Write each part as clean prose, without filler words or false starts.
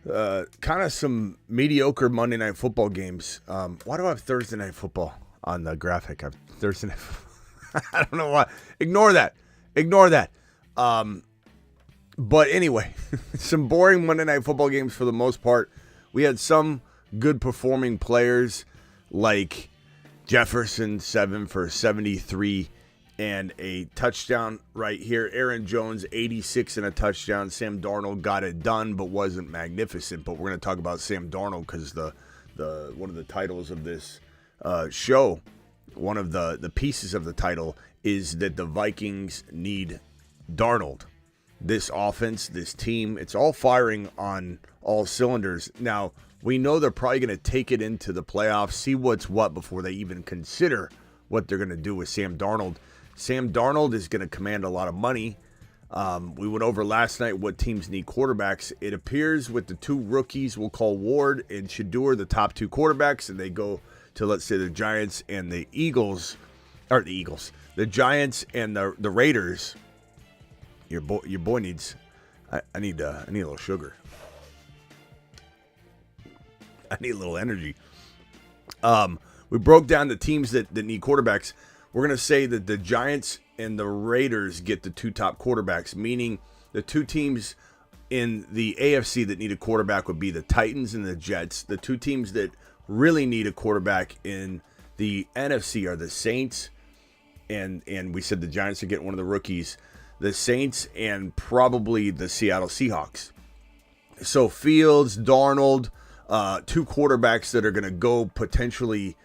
kind of some mediocre Monday Night Football games. Why do I have Thursday Night Football on the graphic? I have Thursday Night I don't know why. Ignore that. But anyway, some boring Monday Night Football games for the most part. We had some good performing players like Jefferson, 7 for 73 and a touchdown right here. Aaron Jones, 86 and a touchdown. Sam Darnold got it done, but wasn't magnificent. But we're going to talk about Sam Darnold because the one of the titles of this show, one of the pieces of the title is that the Vikings need Darnold. This offense, this team, it's all firing on all cylinders. Now, we know they're probably going to take it into the playoffs, see what's what before they even consider what they're going to do with Sam Darnold. Sam Darnold is going to command a lot of money. We went over last night what teams need quarterbacks. It appears with the two rookies, we'll call Ward and Shedeur the top two quarterbacks, and they go to, let's say, the Giants and the Eagles, the Giants and the Raiders. Your boy needs. I need a little sugar. I need a little energy. We broke down the teams that need quarterbacks. We're going to say that the Giants and the Raiders get the two top quarterbacks, meaning the two teams in the AFC that need a quarterback would be the Titans and the Jets. The two teams that really need a quarterback in the NFC are the Saints, and we said the Giants are getting one of the rookies, the Saints, and probably the Seattle Seahawks. So Fields, Darnold, two quarterbacks that are going to go potentially,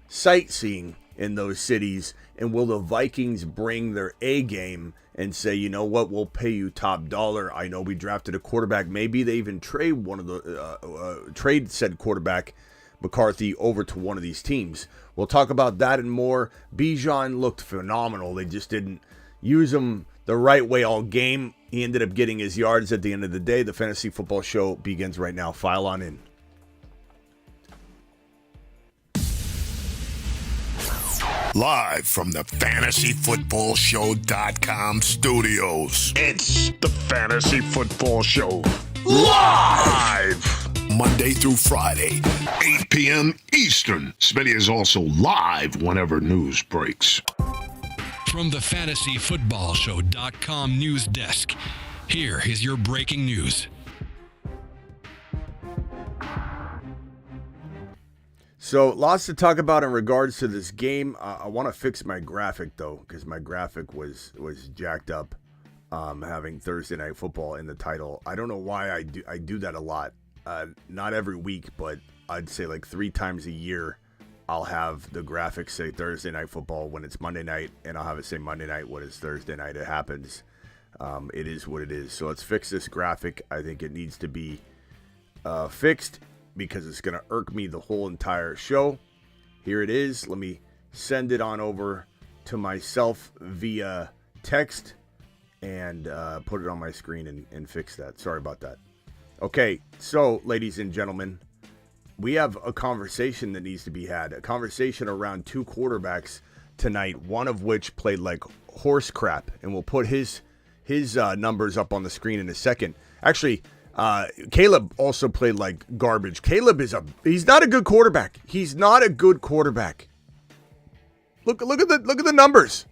sightseeing in those cities. And will the Vikings bring their A game and say, you know what, we'll pay you top dollar. I know we drafted a quarterback. Maybe they even trade trade said quarterback McCarthy over to one of these teams. We'll talk about that and more. Bijan looked phenomenal. They just didn't use him the right way all game. He ended up getting his yards at the end of the day. The Fantasy Football Show begins right now. File on in. Live from the FantasyFootballShow.com studios. It's the Fantasy Football Show. Live! Monday through Friday, 8 p.m. Eastern. Smitty is also live whenever news breaks. From the FantasyFootballShow.com news desk, here is your breaking news. So, lots to talk about in regards to this game. I want to fix my graphic, though, because my graphic was jacked up, having Thursday Night Football in the title. I don't know why I do that a lot. Not every week, but I'd say like 3 times a year, I'll have the graphics say Thursday Night Football when it's Monday night, and I'll have it say Monday night when it's Thursday night. It happens. It is what it is. So let's fix this graphic. I think it needs to be fixed because it's going to irk me the whole entire show. Here it is. Let me send it on over to myself via text and put it on my screen and fix that. Sorry about that. Okay, so ladies and gentlemen, we have a conversation that needs to be had. A conversation around two quarterbacks tonight, one of which played like horse crap. And we'll put his numbers up on the screen in a second. Actually, Caleb also played like garbage. Caleb he's not a good quarterback. He's not a good quarterback. Look at the numbers.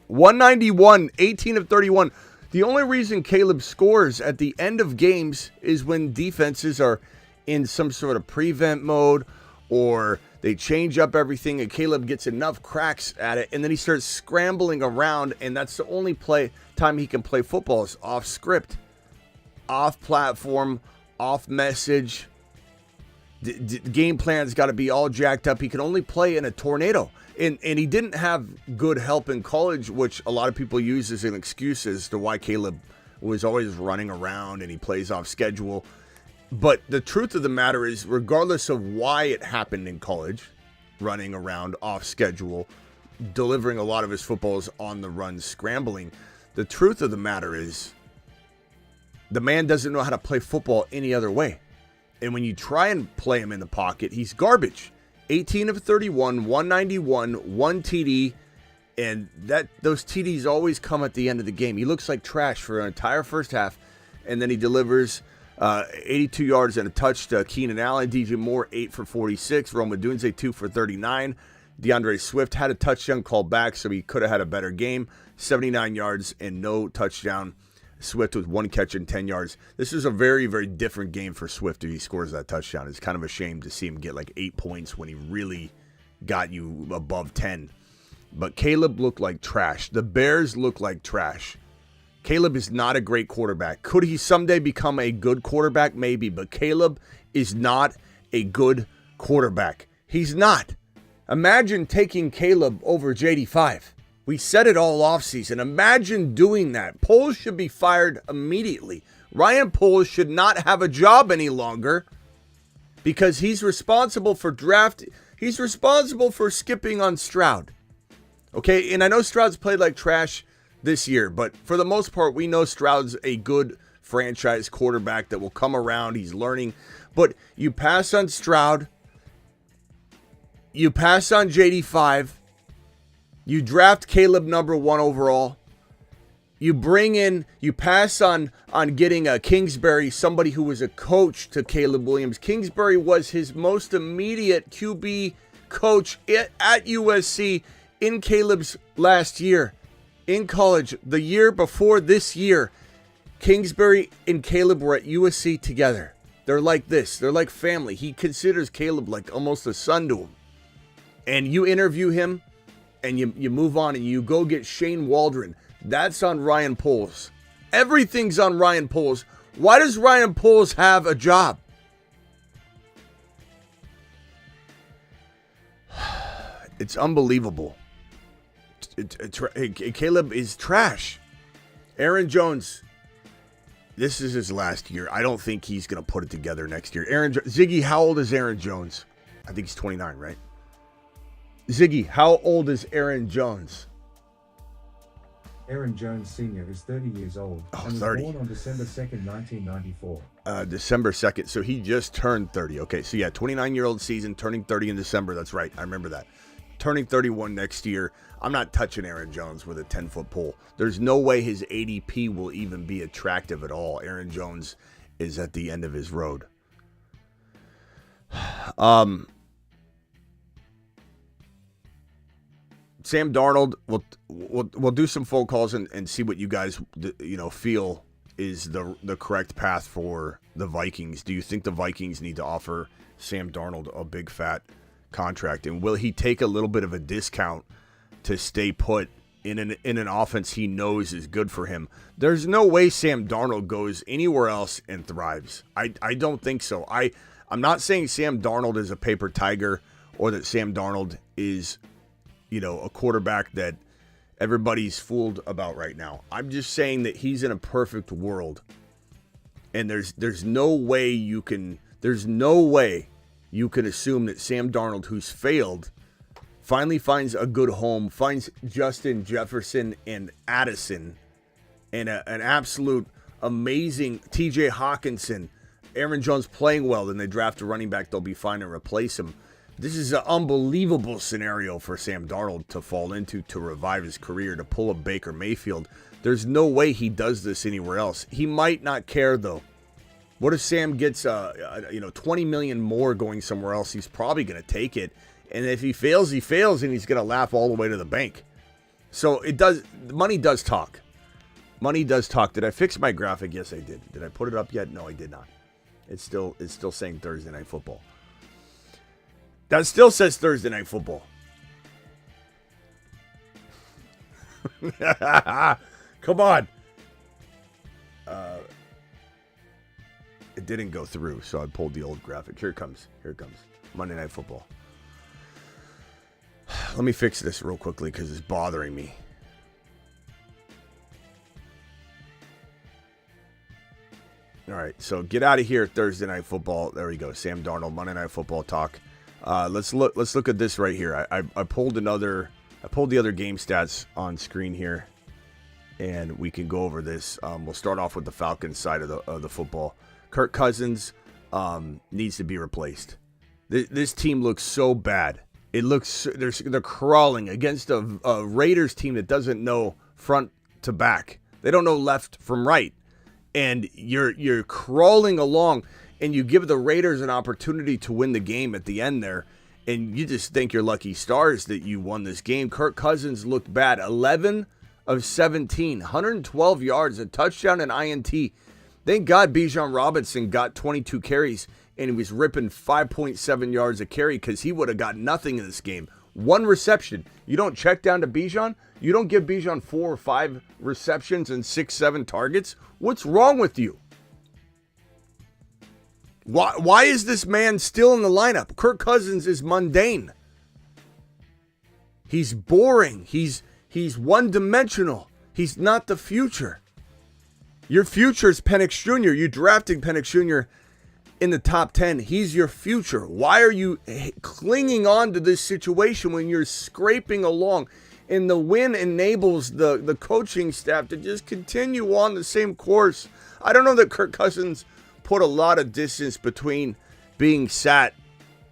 191, 18 of 31. The only reason Caleb scores at the end of games is when defenses are in some sort of prevent mode or they change up everything and Caleb gets enough cracks at it and then he starts scrambling around, and that's the only time he can play football is off script, off platform, off message. Game plan's got to be all jacked up. He can only play in a tornado. And he didn't have good help in college, which a lot of people use as an excuse as to why Caleb was always running around and he plays off schedule. But the truth of the matter is, regardless of why it happened in college, running around off schedule, delivering a lot of his footballs on the run, scrambling, the truth of the matter is the man doesn't know how to play football any other way. And when you try and play him in the pocket, he's garbage. 18 of 31, 191, 1 TD, and those TDs always come at the end of the game. He looks like trash for an entire first half, and then he delivers 82 yards and a touch to Keenan Allen. DJ Moore, 8 for 46. Rome Odunze, 2 for 39. DeAndre Swift had a touchdown called back, so he could have had a better game. 79 yards and no touchdown. Swift with 1 catch and 10 yards. This is a very, very different game for Swift if he scores that touchdown. It's kind of a shame to see him get like 8 points when he really got you above 10. But Caleb looked like trash. The Bears look like trash. Caleb is not a great quarterback. Could he someday become a good quarterback? Maybe. But Caleb is not a good quarterback. He's not. Imagine taking Caleb over JD5. We said it all offseason. Imagine doing that. Poles should be fired immediately. Ryan Poles should not have a job any longer because he's responsible for draft. He's responsible for skipping on Stroud. Okay, and I know Stroud's played like trash this year, but for the most part, we know Stroud's a good franchise quarterback that will come around. He's learning. But you pass on Stroud. You pass on JD5. You draft Caleb number 1 overall. You pass on getting a Kingsbury, somebody who was a coach to Caleb Williams. Kingsbury was his most immediate QB coach at USC in Caleb's last year. In college, the year before this year, Kingsbury and Caleb were at USC together. They're like this. They're like family. He considers Caleb like almost a son to him. And you interview him, and you move on, and you go get Shane Waldron. That's on Ryan Poles. Everything's on Ryan Poles. Why does Ryan Poles have a job? It's unbelievable. Caleb is trash. Aaron Jones, this is his last year. I don't think he's going to put it together next year. Ziggy, how old is Aaron Jones? I think he's 29, right? Ziggy, how old is Aaron Jones? Aaron Jones Sr. is 30 years old and was 30. born on December 2nd, 1994. December 2nd. So he just turned 30. Okay, so yeah, 29-year-old season, turning 30 in December. That's right. I remember that. Turning 31 next year. I'm not touching Aaron Jones with a 10-foot pole. There's no way his ADP will even be attractive at all. Aaron Jones is at the end of his road. Sam Darnold, we'll do some phone calls and see what you guys feel is the correct path for the Vikings. Do you think the Vikings need to offer Sam Darnold a big fat contract, and will he take a little bit of a discount to stay put in an offense he knows is good for him? There's no way Sam Darnold goes anywhere else and thrives. I don't think so. I'm not saying Sam Darnold is a paper tiger or that Sam Darnold is a quarterback that everybody's fooled about right now. I'm just saying that he's in a perfect world. And there's no way you can assume that Sam Darnold, who's failed, finally finds a good home, finds Justin Jefferson and Addison and an absolute amazing TJ Hawkinson, Aaron Jones playing well, then they draft a running back, they'll be fine and replace him. This is an unbelievable scenario for Sam Darnold to fall into, to revive his career, to pull a Baker Mayfield. There's no way he does this anywhere else. He might not care, though. What if Sam gets $20 million more going somewhere else? He's probably going to take it. And if he fails, and he's going to laugh all the way to the bank. So money does talk. Money does talk. Did I fix my graphic? Yes, I did. Did I put it up yet? No, I did not. It's still saying Thursday Night Football. That still says Thursday Night Football. Come on. It didn't go through, so I pulled the old graphic. Here it comes. Monday Night Football. Let me fix this real quickly because it's bothering me. All right, so get out of here, Thursday Night Football. There we go. Sam Darnold, Monday Night Football talk. Let's look at this right here. I pulled the other game stats on screen here, and we can go over this. We'll start off with the Falcons side of the football. Kirk Cousins needs to be replaced. This team looks so bad. It looks they're crawling against a Raiders team that doesn't know front to back. They don't know left from right. and you're crawling along, and you give the Raiders an opportunity to win the game at the end there, and you just think you're lucky stars that you won this game. Kirk Cousins looked bad. 11 of 17, 112 yards, a touchdown, and INT. Thank God Bijan Robinson got 22 carries, and he was ripping 5.7 yards a carry because he would have got nothing in this game. One reception. You don't check down to Bijan? You don't give Bijan 4 or 5 receptions and 6-7 targets? What's wrong with you? Why is this man still in the lineup? Kirk Cousins is mundane. He's boring. He's one-dimensional. He's not the future. Your future is Penix Jr. You drafted Penix Jr. in the top 10. He's your future. Why are you clinging on to this situation when you're scraping along? And the win enables the coaching staff to just continue on the same course. I don't know that Kirk Cousins put a lot of distance between being sat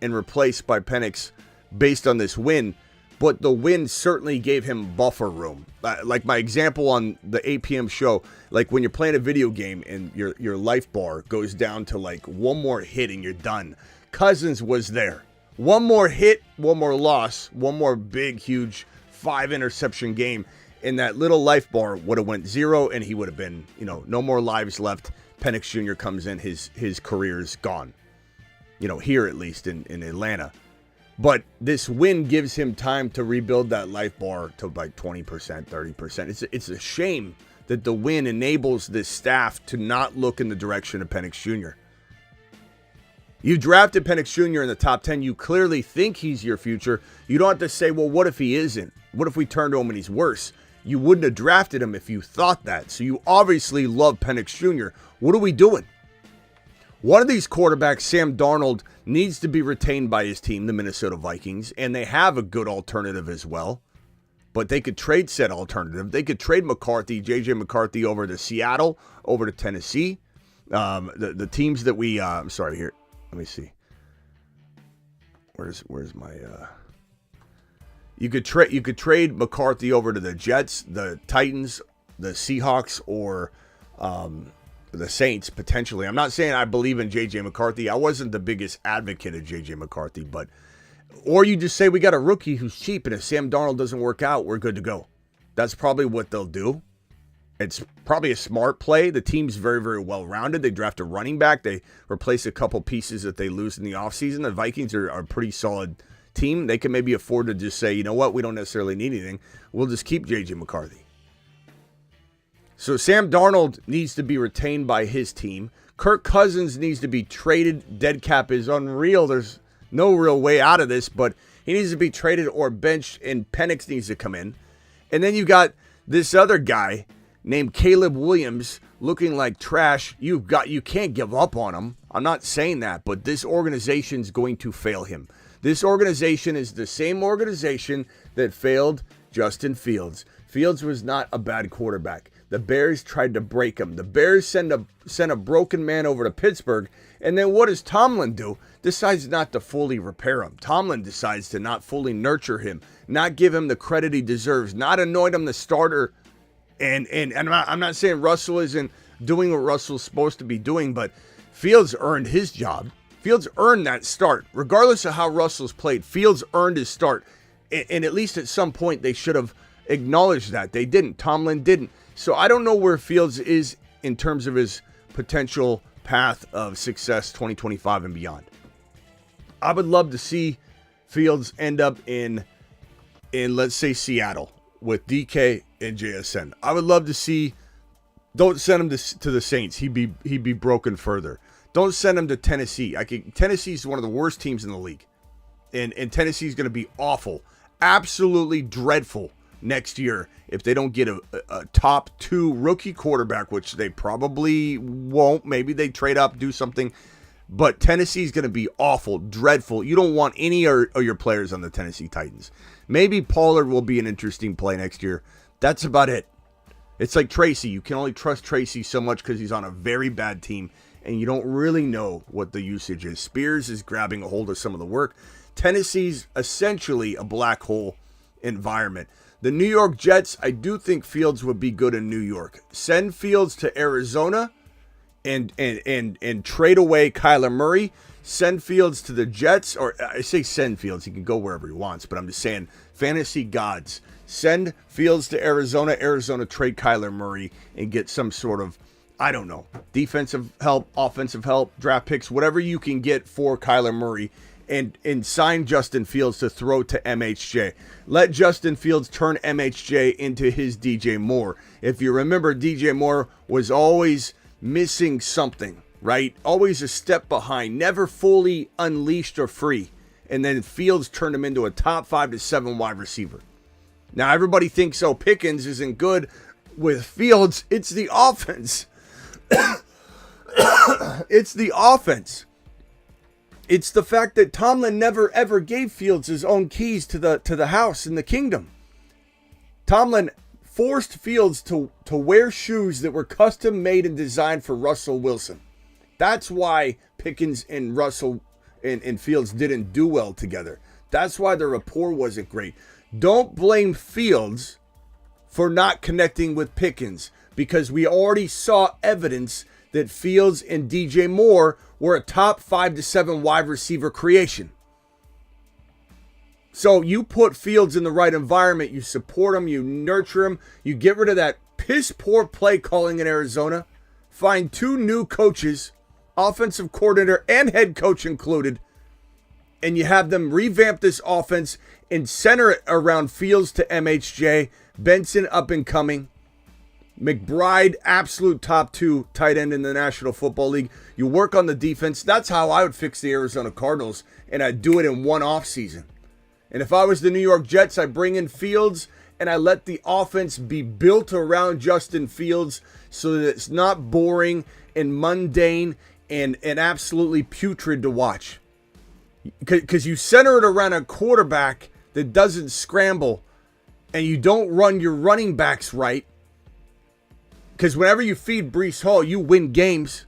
and replaced by Penix based on this win, but the win certainly gave him buffer room. Like my example on the 8 p.m. show, like when you're playing a video game and your life bar goes down to like one more hit and you're done. Cousins was there. One more hit, one more loss, one more big, huge 5-interception game, and that little life bar would have went 0, and he would have been, no more lives left. Penix Jr. comes in, his career is gone. Here at least in Atlanta. But this win gives him time to rebuild that life bar to like 20%, 30%. It's a shame that the win enables this staff to not look in the direction of Penix Jr. You drafted Penix Jr. in the top 10. You clearly think he's your future. You don't have to say, well, what if he isn't? What if we turn to him and he's worse? You wouldn't have drafted him if you thought that. So you obviously love Penix Jr. What are we doing? One of these quarterbacks, Sam Darnold, needs to be retained by his team, the Minnesota Vikings, and they have a good alternative as well. But they could trade said alternative. They could trade McCarthy, J.J. McCarthy, over to Seattle, over to Tennessee. The teams that we, I'm sorry, here, let me see. Where's my, You could trade McCarthy over to the Jets, the Titans, the Seahawks, or the Saints, potentially. I'm not saying I believe in J.J. McCarthy. I wasn't the biggest advocate of J.J. McCarthy, but or you just say we got a rookie who's cheap, and if Sam Darnold doesn't work out, we're good to go. That's probably what they'll do. It's probably a smart play. The team's very, very well-rounded. They draft a running back. They replace a couple pieces that they lose in the offseason. The Vikings are a pretty solid team. They can maybe afford to just say, you know what, we don't necessarily need anything. We'll just keep J.J. McCarthy. So Sam Darnold needs to be retained by his team. Kirk Cousins needs to be traded. Dead cap is unreal. There's no real way out of this, but he needs to be traded or benched, and Penix needs to come in. And then you got this other guy named Caleb Williams looking like trash. You can't give up on him. I'm not saying that, but this organization's going to fail him. This organization is the same organization that failed Justin Fields. Fields was not a bad quarterback. The Bears tried to break him. The Bears sent a broken man over to Pittsburgh. And then what does Tomlin do? Decides not to fully repair him. Tomlin decides to not fully nurture him, not give him the credit he deserves, not anoint him the starter. And I'm not saying Russell isn't doing what Russell's supposed to be doing, but Fields earned his job. Fields earned that start. Regardless of how Russell's played, Fields earned his start. And at least at some point they should have acknowledged that. They didn't. Tomlin didn't. So I don't know where Fields is in terms of his potential path of success 2025 and beyond. I would love to see Fields end up in let's say Seattle with DK and JSN. I would love to see. Don't send him to the Saints. He'd be broken further. Don't send him to Tennessee. Tennessee's one of the worst teams in the league, and Tennessee's going to be awful, absolutely dreadful next year if they don't get a top 2 rookie quarterback, which they probably won't. Maybe they trade up, do something. But Tennessee's going to be awful, dreadful. You don't want any of your players on the Tennessee Titans. Maybe Pollard will be an interesting play next year. That's about it. It's like Tracy. You can only trust Tracy so much because he's on a very bad team, and you don't really know what the usage is. Spears is grabbing a hold of some of the work. Tennessee's essentially a black hole environment. The New York Jets, I do think Fields would be good in New York. Send Fields to Arizona, and trade away Kyler Murry, send Fields to the Jets, or I say send Fields, he can go wherever he wants, but I'm just saying, fantasy gods, send Fields to Arizona, trade Kyler Murray, and get some sort of, I don't know, defensive help, offensive help, draft picks, whatever you can get for Kyler Murray, and sign Justin Fields to throw to MHJ. Let Justin Fields turn MHJ into his DJ Moore. If you remember, DJ Moore was always missing something, right? Always a step behind, never fully unleashed or free. And then Fields turned him into a top 5 to 7 wide receiver. Now, everybody thinks, oh, Pickens isn't good with Fields. It's the offense. It's the offense. It's the fact that Tomlin never, ever gave Fields his own keys to the house in the kingdom. Tomlin forced Fields to wear shoes that were custom made and designed for Russell Wilson. That's why Pickens and Russell and Fields didn't do well together. That's why their rapport wasn't great. Don't blame Fields for not connecting with Pickens, because we already saw evidence that Fields and DJ Moore were a top 5 to 7 wide receiver creation. So you put Fields in the right environment, you support him, you nurture him, you get rid of that piss poor play calling in Arizona, find 2 new coaches, offensive coordinator and head coach included, and you have them revamp this offense and center it around Fields to MHJ, Benson up and coming, McBride, absolute top 2 tight end in the National Football League. You work on the defense. That's how I would fix the Arizona Cardinals, and I'd do it in one offseason. And if I was the New York Jets, I'd bring in Fields, and I let the offense be built around Justin Fields so that it's not boring and mundane and absolutely putrid to watch. Because you center it around a quarterback that doesn't scramble, and you don't run your running backs right. Because whenever you feed Breece Hall, you win games.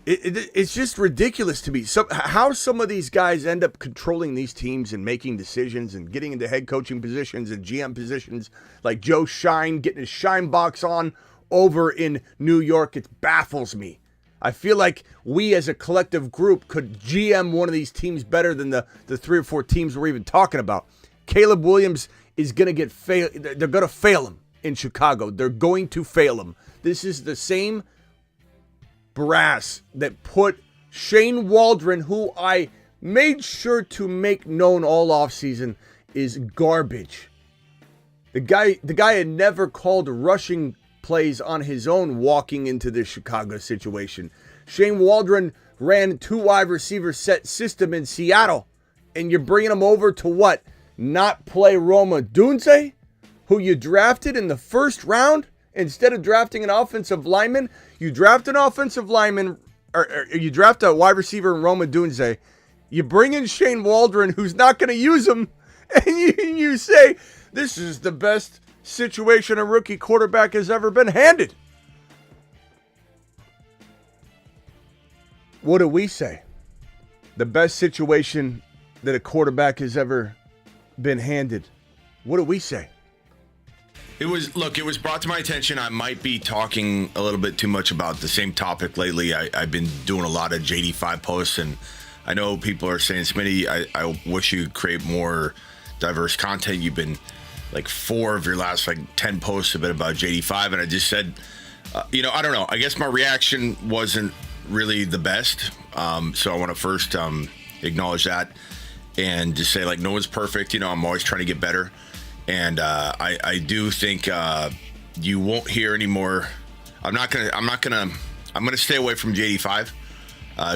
It's just ridiculous to me. So how some of these guys end up controlling these teams and making decisions and getting into head coaching positions and GM positions, like Joe Shine getting his shine box on over in New York, it baffles me. I feel like we as a collective group could GM one of these teams better than the 3 or 4 teams we're even talking about. Caleb Williams is going to get fail. They're going to fail him in Chicago. They're going to fail him. This is the same brass that put Shane Waldron, who I made sure to make known all offseason is garbage. The guy had never called rushing plays on his own walking into this Chicago situation. Shane Waldron ran 2 wide receiver set system in Seattle, and you're bringing him over to what? Not play Rome Odunze, who you drafted in the first round? Instead of drafting an offensive lineman, you draft an offensive lineman, or you draft a wide receiver in Rome Odunze. You bring in Shane Waldron, who's not going to use him, and you say, this is the best situation a rookie quarterback has ever been handed. What do we say? The best situation that a quarterback has ever been handed. What do we say? It was brought to my attention. I might be talking a little bit too much about the same topic lately. I've been doing a lot of JD5 posts, and I know people are saying, Smitty, I wish you could create more diverse content. You've been like 4 of your last 10 posts have been about JD5, and I just said, I don't know. I guess my reaction wasn't really the best. So I want to first acknowledge that and just say, no one's perfect. I'm always trying to get better. And I do think you won't hear any more. I'm gonna stay away from JD5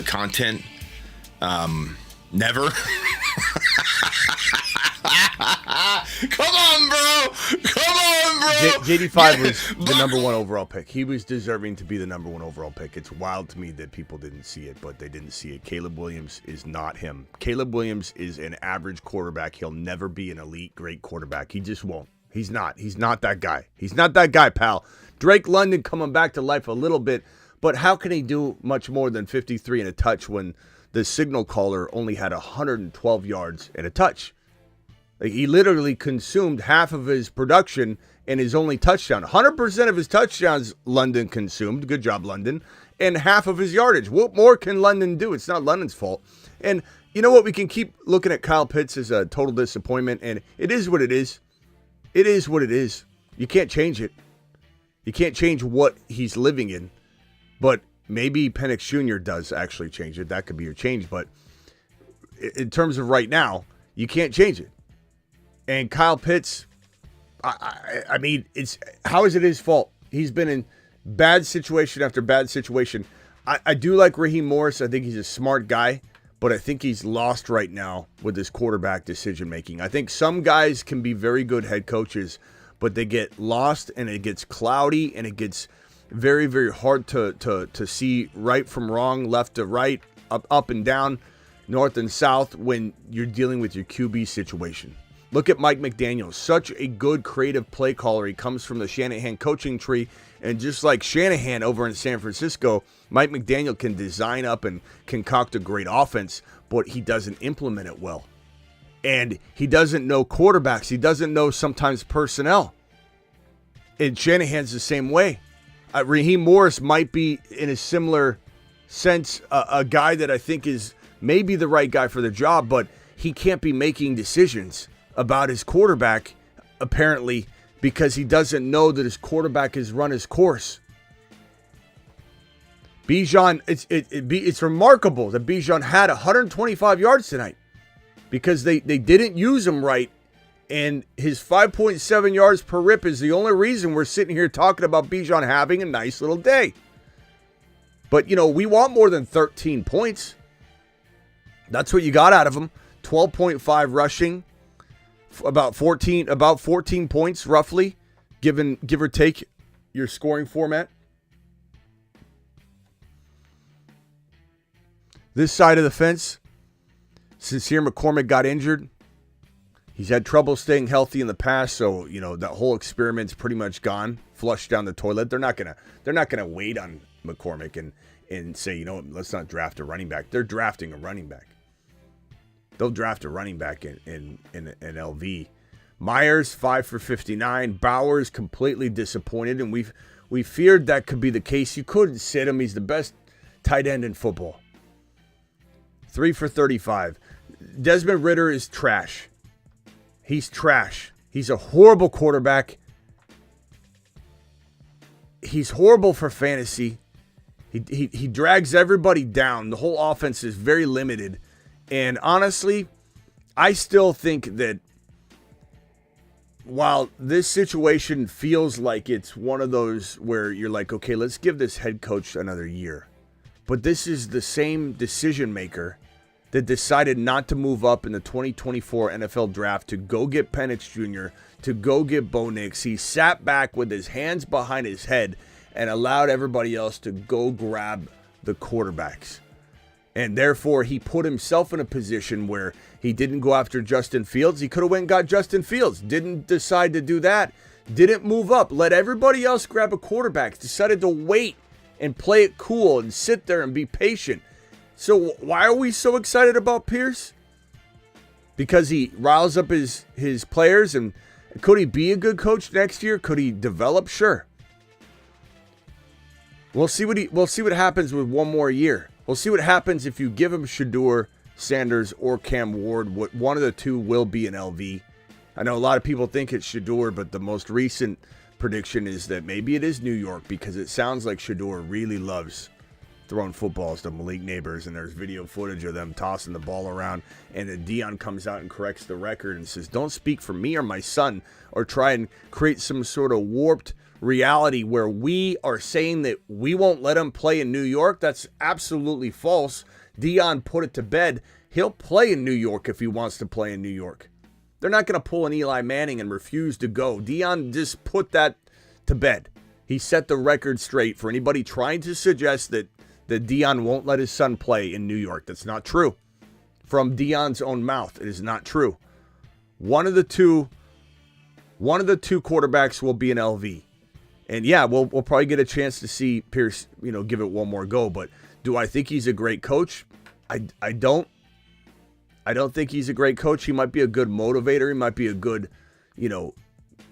content. Never. Come on, bro. JD5 was the number 1 overall pick. He was deserving to be the number 1 overall pick. It's wild to me that people didn't see it, but they didn't see it. Caleb Williams is not him. Caleb Williams is an average quarterback. He'll never be an elite, great quarterback. He just won't. He's not. He's not that guy. He's not that guy, pal. Drake London coming back to life a little bit, but how can he do much more than 53 and a touch when the signal caller only had 112 yards and a touch? He literally consumed half of his production and his only touchdown. 100% of his touchdowns London consumed. Good job, London. and half of his yardage. What more can London do? It's not London's fault. And you know what? We can keep looking at Kyle Pitts as a total disappointment, and it is what it is. It is what it is. You can't change it. You can't change what he's living in. But maybe Penix Jr. does actually change it. That could be your change. But in terms of right now, you can't change it. And Kyle Pitts, I mean, how is it his fault? He's been in bad situation after bad situation. I do like Raheem Morris. I think he's a smart guy, but I think he's lost right now with his quarterback decision making. I think some guys can be very good head coaches, but they get lost and it gets cloudy and it gets very, very hard to see right from wrong, left to right, up and down, north and south when you're dealing with your QB situation. Look at Mike McDaniel, such a good creative play caller. He comes from the Shanahan coaching tree, and just like Shanahan over in San Francisco, Mike McDaniel can design up and concoct a great offense, but he doesn't implement it well. And he doesn't know quarterbacks. He doesn't know sometimes personnel. And Shanahan's the same way. Raheem Morris might be, in a similar sense, a guy that I think is maybe the right guy for the job, but he can't be making decisions about his quarterback, apparently, because he doesn't know that his quarterback has run his course. Bijan, it's remarkable that Bijan had 125 yards tonight because they didn't use him right, and his 5.7 yards per rip is the only reason we're sitting here talking about Bijan having a nice little day. But, we want more than 13 points. That's what you got out of him. 12.5 rushing, about 14 points roughly, give or take your scoring format. This side of the fence, Sincere McCormick got injured. He's had trouble staying healthy in the past, so that whole experiment's pretty much gone, flushed down the toilet. They're not gonna wait on McCormick and say, let's not draft a running back. They're drafting a running back. They'll draft a running back in LV. Myers 5 for 59. Bowers completely disappointed, and we feared that could be the case. You couldn't sit him. He's the best tight end in football. 3 for 35. Desmond Ridder is trash. He's trash. He's a horrible quarterback. He's horrible for fantasy. He drags everybody down. The whole offense is very limited. And honestly, I still think that while this situation feels like it's one of those where you're like, okay, let's give this head coach another year. But this is the same decision maker that decided not to move up in the 2024 NFL draft to go get Penix Jr., to go get Bo Nix. He sat back with his hands behind his head and allowed everybody else to go grab the quarterbacks. And therefore, he put himself in a position where he didn't go after Justin Fields. He could have went and got Justin Fields. Didn't decide to do that. Didn't move up. Let everybody else grab a quarterback. Decided to wait and play it cool and sit there and be patient. So why are we so excited about Pierce? Because he riles up his players, and could he be a good coach next year? Could he develop? Sure. We'll see what happens with one more year. We'll see what happens if you give him Shedeur Sanders or Cam Ward. One of the two will be an LV. I know a lot of people think it's Shedeur, but the most recent prediction is that maybe it is New York, because it sounds like Shedeur really loves throwing footballs to Malik Neighbors, and there's video footage of them tossing the ball around, and then Dion comes out and corrects the record and says, don't speak for me or my son, or try and create some sort of warped reality where we are saying that we won't let him play in New York. That's absolutely false. Dion put it to bed. He'll play in New York if he wants to play in New York. They're not going to pull an Eli Manning and refuse to go. Dion just put that to bed. He set the record straight for anybody trying to suggest that Dion won't let his son play in New York. That's not true. From Dion's own mouth, it is not true. One of the two quarterbacks will be an LV. And yeah, we'll probably get a chance to see Pierce, give it one more go. But do I think he's a great coach? I don't. I don't think he's a great coach. He might be a good motivator. He might be a good,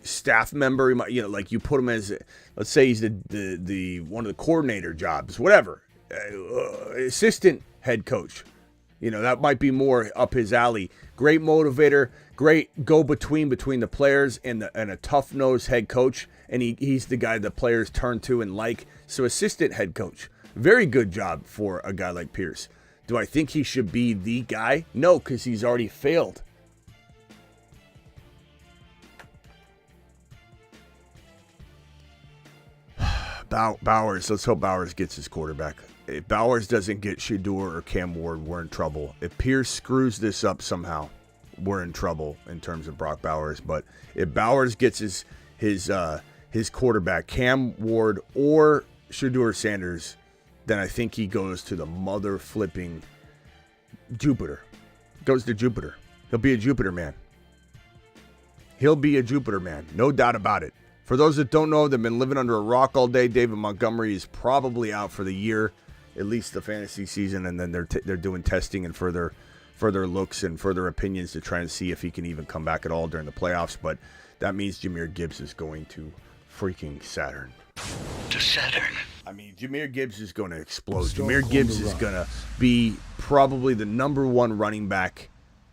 staff member. He might, like you put him as, let's say he's the one of the coordinator jobs, whatever, assistant head coach. That might be more up his alley. Great motivator, great go-between between the players and a tough-nosed head coach, and he's the guy the players turn to and like. So assistant head coach, very good job for a guy like Pierce. Do I think he should be the guy? No, because he's already failed. Bowers, let's hope Bowers gets his quarterback. If Bowers doesn't get Shedeur or Cam Ward, we're in trouble. If Pierce screws this up somehow, we're in trouble in terms of Brock Bowers. But if Bowers gets his quarterback, Cam Ward or Shedeur Sanders, then I think he goes to the mother flipping Jupiter. Goes to Jupiter. He'll be a Jupiter man. He'll be a Jupiter man. No doubt about it. For those that don't know, they've been living under a rock all day. David Montgomery is probably out for the year, at least the fantasy season, and then they're doing testing and further looks and further opinions to try and see if he can even come back at all during the playoffs. But that means Jahmyr Gibbs is going to freaking Saturn. To Saturn. I mean, Jahmyr Gibbs is going to explode. Jahmyr Gibbs is going to be probably the number one running back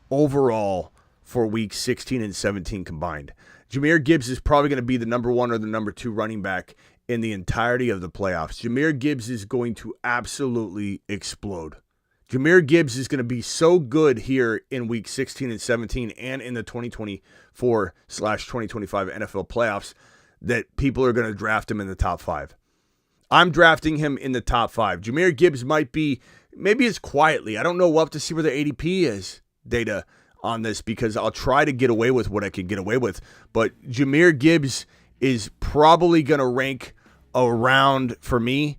overall for weeks 16 and 17 combined. Jahmyr Gibbs is probably going to be the number one or the number two running back in the entirety of the playoffs. Jahmyr Gibbs is going to absolutely explode. Jahmyr Gibbs is going to be so good here in week 16 and 17 and in the 2024/2025 NFL playoffs that people are going to draft him in the top 5. I'm drafting him in the top 5. Jahmyr Gibbs might be, maybe it's quietly. I don't know. We'll have to see where the ADP is data on this because I'll try to get away with what I can get away with. But Jahmyr Gibbs is probably going to rank around, for me,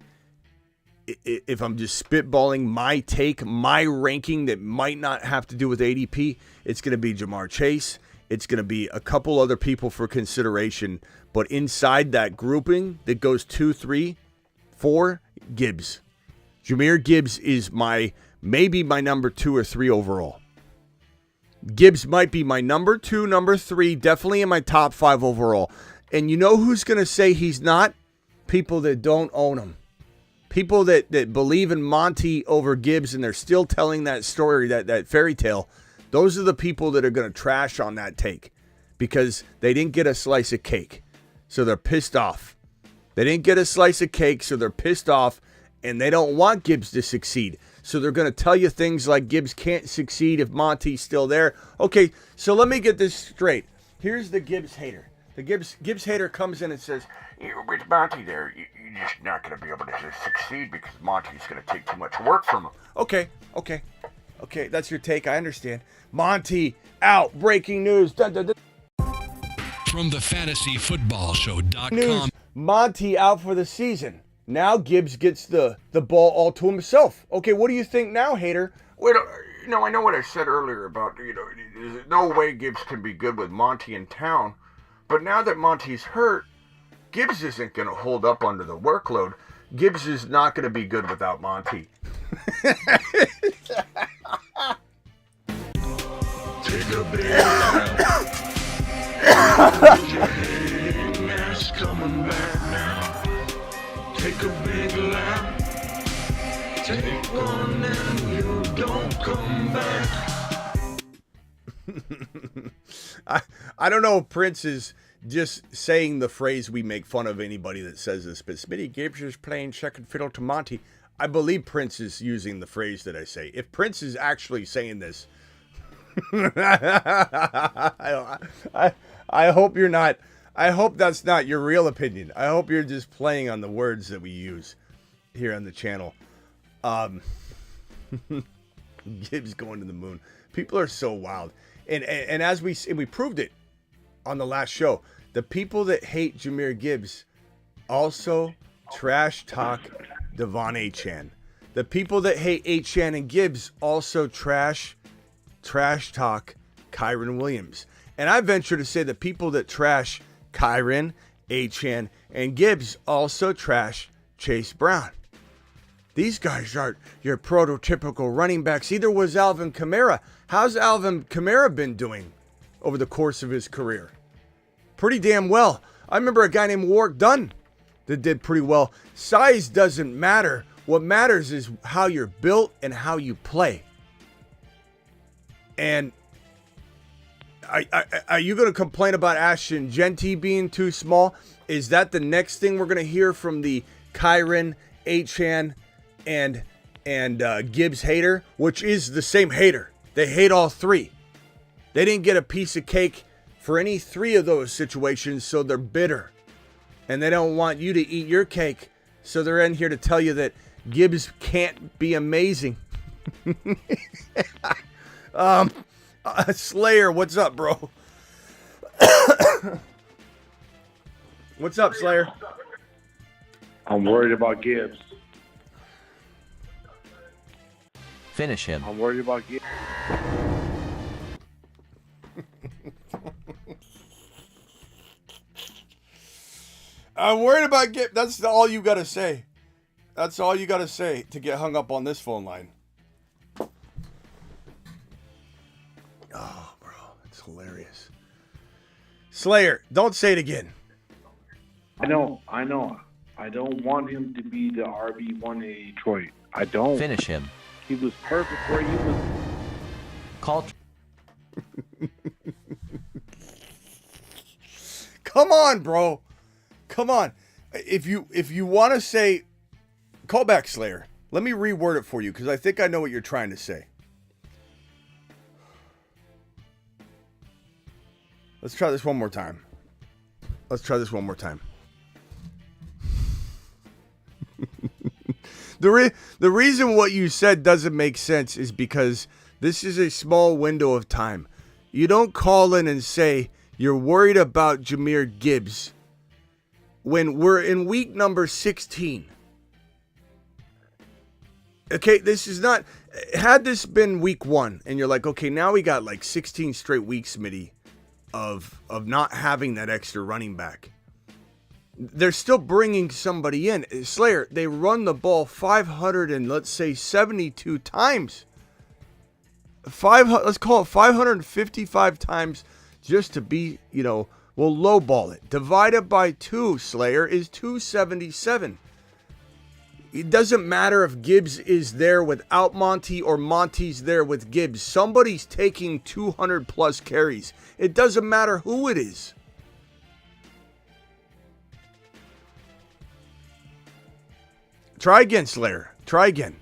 if I'm just spitballing my take, my ranking that might not have to do with ADP, it's going to be Jamar Chase. It's going to be a couple other people for consideration. But inside that grouping that goes 2, 3, 4, Gibbs. Jahmyr Gibbs is maybe my number 2 or 3 overall. Gibbs might be my number 2, number 3, definitely in my top 5 overall. And you know who's going to say he's not? People that don't own him. People that believe in Monty over Gibbs and they're still telling that story, that fairy tale. Those are the people that are going to trash on that take because they didn't get a slice of cake. So they're pissed off. They didn't get a slice of cake, so they're pissed off, and they don't want Gibbs to succeed. So they're going to tell you things like Gibbs can't succeed if Monty's still there. Okay, so let me get this straight. Here's the Gibbs hater. The Gibbs hater comes in and says, with Monty there, you're just not going to be able to succeed because Monty's going to take too much work from him. Okay, that's your take. I understand. Monty out. Breaking news. Dun, dun, dun. From the fantasyfootballshow.com. News. Monty out for the season. Now Gibbs gets the ball all to himself. Okay, what do you think now, hater? Wait, I know what I said earlier about, there's no way Gibbs can be good with Monty in town. But now that Monty's hurt, Gibbs isn't going to hold up under the workload. Gibbs is not going to be good without Monty. Take a big lap. Your head mask coming back now. Take a big lap. Take one and you don't come back. I don't know if Prince is just saying the phrase we make fun of anybody that says this, but Smitty Gibbs is playing second fiddle to Monty. I believe Prince is using the phrase that I say. If Prince is actually saying this, I hope you're not. I hope that's not your real opinion. I hope you're just playing on the words that we use here on the channel. Gibbs going to the moon. People are so wild. And as we proved it on the last show, the people that hate Jahmyr Gibbs also trash talk Devon Achane. The people that hate Achane and Gibbs also trash talk Kyren Williams. And I venture to say the people that trash Kyren, Achane, and Gibbs also trash Chase Brown. These guys aren't your prototypical running backs. Either was Alvin Kamara. How's Alvin Kamara been doing over the course of his career? pretty damn well. I remember a guy named Warwick Dunn that did pretty well. Size doesn't matter. What matters is how you're built and how you play. And are you going to complain about Ashton Genty being too small? Is that the next thing we're going to hear from the Kyron, Achan, and Gibbs hater, which is the same hater? They hate all three. They didn't get a piece of cake for any three of those situations, so they're bitter. And they don't want you to eat your cake, so they're in here to tell you that Gibbs can't be amazing. Slayer, what's up, bro? What's up, Slayer? I'm worried about Gibbs. Finish him. I'm worried about Gibbs. I'm worried about Gibbs. That's all you got to say. That's all you got to say to get hung up on this phone line. Oh, bro, it's hilarious. Slayer, don't say it again. I know. I don't want him to be the RB1 in Detroit. I don't. Finish him. He was perfect where he was. Call. Come on, bro. Come on. If you want to say, call back, Slayer. Let me reword it for you because I think I know what you're trying to say. Let's try this one more time. The reason what you said doesn't make sense is because this is a small window of time. You don't call in and say you're worried about Jahmyr Gibbs when we're in week number 16. Okay, this is not... Had this been week 1 and you're like, okay, now we got like 16 straight weeks, Smitty, of not having that extra running back. They're still bringing somebody in. Slayer, they run the ball 500 and let's say 72 times. Let's call it 555 times just to be, we'll lowball it. Divided by 2, Slayer, is 277. It doesn't matter if Gibbs is there without Monty or Monty's there with Gibbs. Somebody's taking 200 plus carries. It doesn't matter who it is. Try again, Slayer. Try again.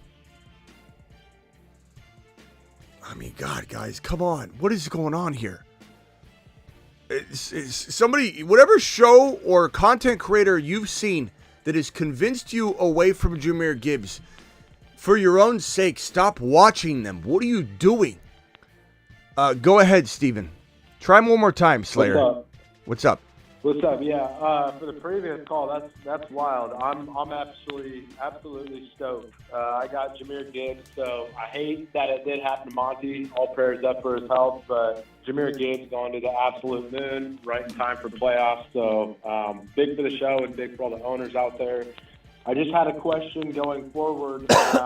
I mean, God, guys, come on. What is going on here? It's somebody, whatever show or content creator you've seen that has convinced you away from Jahmyr Gibbs, for your own sake, stop watching them. What are you doing? Go ahead, Steven. Try one more time, Slayer. What's up? What's up? Yeah, for the previous call, that's wild. I'm absolutely stoked. I got Jahmyr Gibbs, so I hate that it did happen to Monty. All prayers up for his health, but Jahmyr Gibbs going to the absolute moon, right in time for playoffs. So big for the show and big for all the owners out there. I just had a question going forward as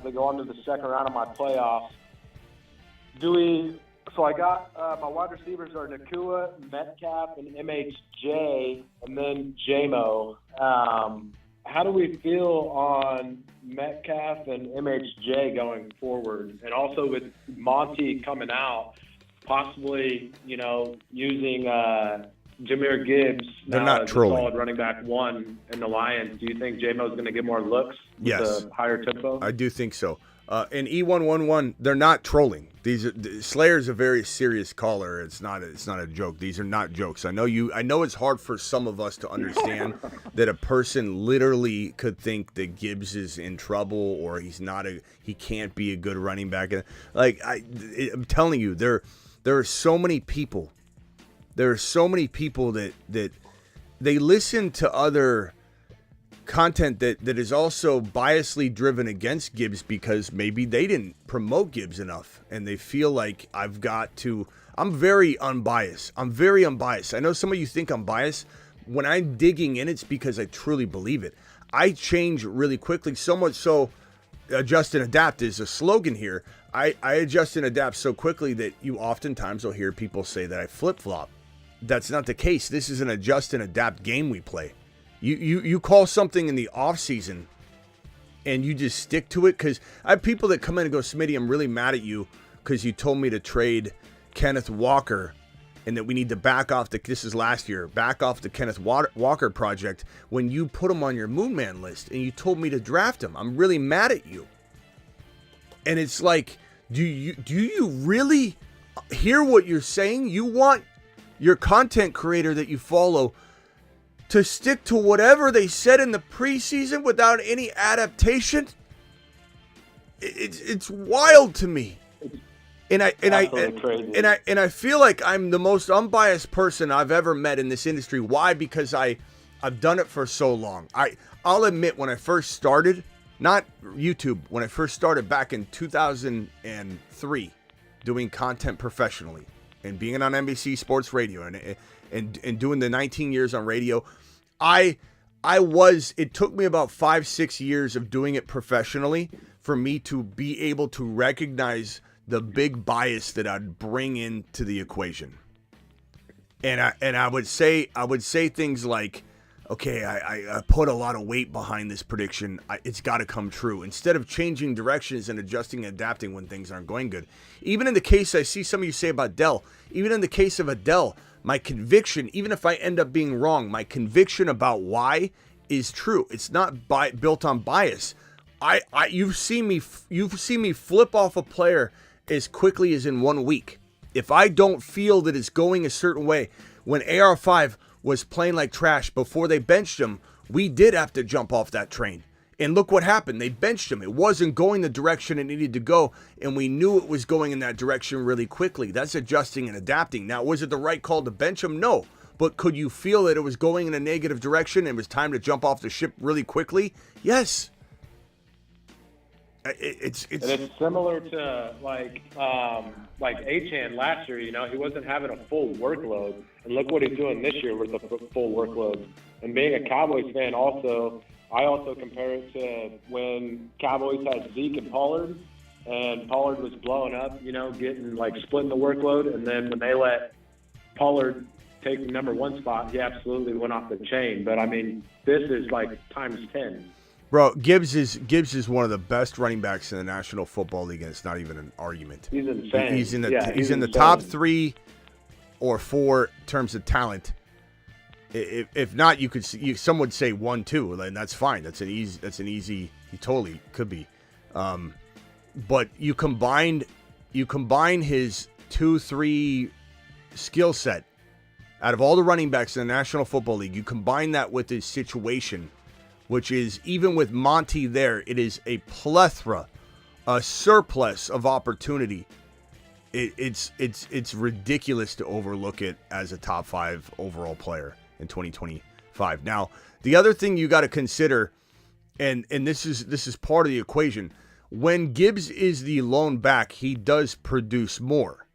I go on to the second round of my playoffs. So I got my wide receivers are Nakua, Metcalf, and MHJ, and then JMO. How do we feel on Metcalf and MHJ going forward? And also with Monty coming out, possibly, using Jahmyr Gibbs. They're not as trolling. A solid running back 1 in the Lions. Do you think JMO is going to get more looks with Yes. the higher tempo? I do think so. In E111, they're not trolling. Slayer's a very serious caller. It's not a joke. These are not jokes. I know it's hard for some of us to understand that a person literally could think that Gibbs is in trouble or he can't be a good running back. Like I'm telling you, there are so many people. There are so many people that they listen to other content that is also biasly driven against Gibbs because maybe they didn't promote Gibbs enough and they feel like I'm very unbiased. I know some of you think I'm biased. When I'm digging in, it's because I truly believe it. I change really quickly, so much so adjust and adapt is a slogan here. I adjust and adapt so quickly that you oftentimes will hear people say that I flip-flop. that's not the case. This is an adjust and adapt game we play. You call something in the offseason and you just stick to it, because I have people that come in and go, Smitty, I'm really mad at you because you told me to trade Kenneth Walker and that we need to back off this is last year, back off the Kenneth Walker project when you put him on your Moon Man list and you told me to draft him. I'm really mad at you. And it's like, do you really hear what you're saying? You want your content creator that you follow to stick to whatever they said in the preseason without any adaptation? It's wild to me. And I feel like I'm the most unbiased person I've ever met in this industry. Why? Because I've done it for so long. I'll admit, when I first started, not YouTube, when I first started back in 2003, doing content professionally and being on NBC Sports Radio and doing the 19 years on radio, it took me about 5-6 years of doing it professionally for me to be able to recognize the big bias that I'd bring into the equation. And I would say things like, okay, I put a lot of weight behind this prediction. It's got to come true. Instead of changing directions and adjusting and adapting when things aren't going good. Even in the case I see some of you say about Dell, even in the case of Adele, my conviction, even if I end up being wrong, my conviction about why is true. It's not built on bias. You've seen me flip off a player as quickly as in 1 week. If I don't feel that it's going a certain way, when AR5 was playing like trash before they benched him, we did have to jump off that train. And look what happened. They benched him. It wasn't going the direction it needed to go, and we knew it was going in that direction really quickly. That's adjusting and adapting. Now, was it the right call to bench him? No. But could you feel that it was going in a negative direction and it was time to jump off the ship really quickly? Yes. It's similar to like Achane last year. You know, he wasn't having a full workload, and look what he's doing this year with the full workload. And being a Cowboys fan, I also compare it to when Cowboys had Zeke and Pollard was blowing up. You know, getting like splitting the workload, and then when they let Pollard take the number 1 spot, he absolutely went off the chain. But I mean, this is like times 10. Bro, Gibbs is one of the best running backs in the National Football League, and it's not even an argument. He's insane. He's in the top 3 or 4 in terms of talent. If not, some would say 1, 2, and that's fine. That's an easy. He totally could be. But you combine his 2-3 skill set out of all the running backs in the National Football League. You combine that with his situation, which is, even with Monty there, it is a plethora, a surplus of opportunity. It's ridiculous to overlook it as a top 5 overall player in 2025. Now, the other thing you got to consider, and this is part of the equation, when Gibbs is the lone back, he does produce more,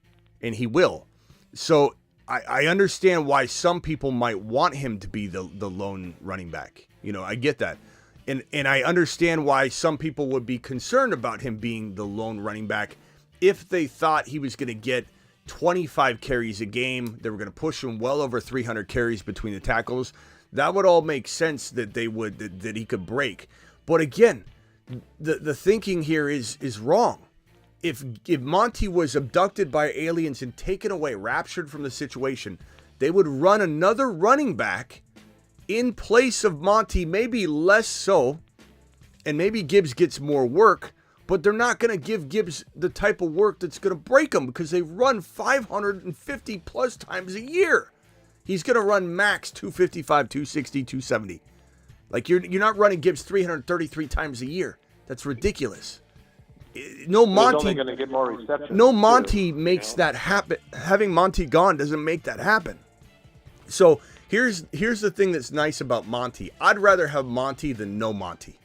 and he will. So I understand why some people might want him to be the lone running back. You know, I get that. And I understand why some people would be concerned about him being the lone running back if they thought he was going to get 25 carries a game. They were going to push him well over 300 carries between the tackles. That would all make sense that that he could break. But again, the thinking here is wrong. If Monty was abducted by aliens and taken away, raptured from the situation, they would run another running back in place of Monty, maybe less so, and maybe Gibbs gets more work, but they're not going to give Gibbs the type of work that's going to break him, because they run 550 plus times a year. He's going to run max 255, 260, 270. Like, you're not running Gibbs 333 times a year. That's ridiculous. No Monty. He's only going to get more receptions. No Monty makes that happen. Having Monty gone doesn't make that happen. So here's the thing that's nice about Monty. I'd rather have Monty than no Monty.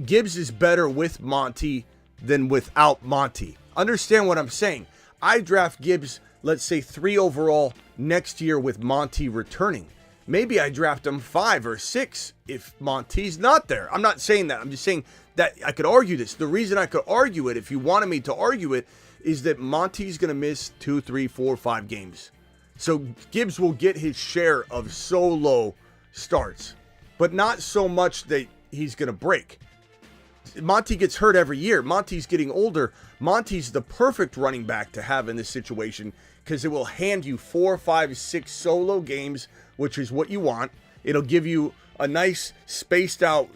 Gibbs is better with Monty than without Monty. Understand what I'm saying? I draft Gibbs, let's say 3 overall next year with Monty returning. Maybe I draft him 5 or 6 if Monty's not there. I'm not saying that. I'm just saying that I could argue this. The reason I could argue it, if you wanted me to argue it, is that Monty's going to miss 2, 3, 4, 5 games. So Gibbs will get his share of solo starts, but not so much that he's going to break. Monty gets hurt every year. Monty's getting older. Monty's the perfect running back to have in this situation because it will hand you 4, 5, 6 solo games, which is what you want. It'll give you a nice spaced out,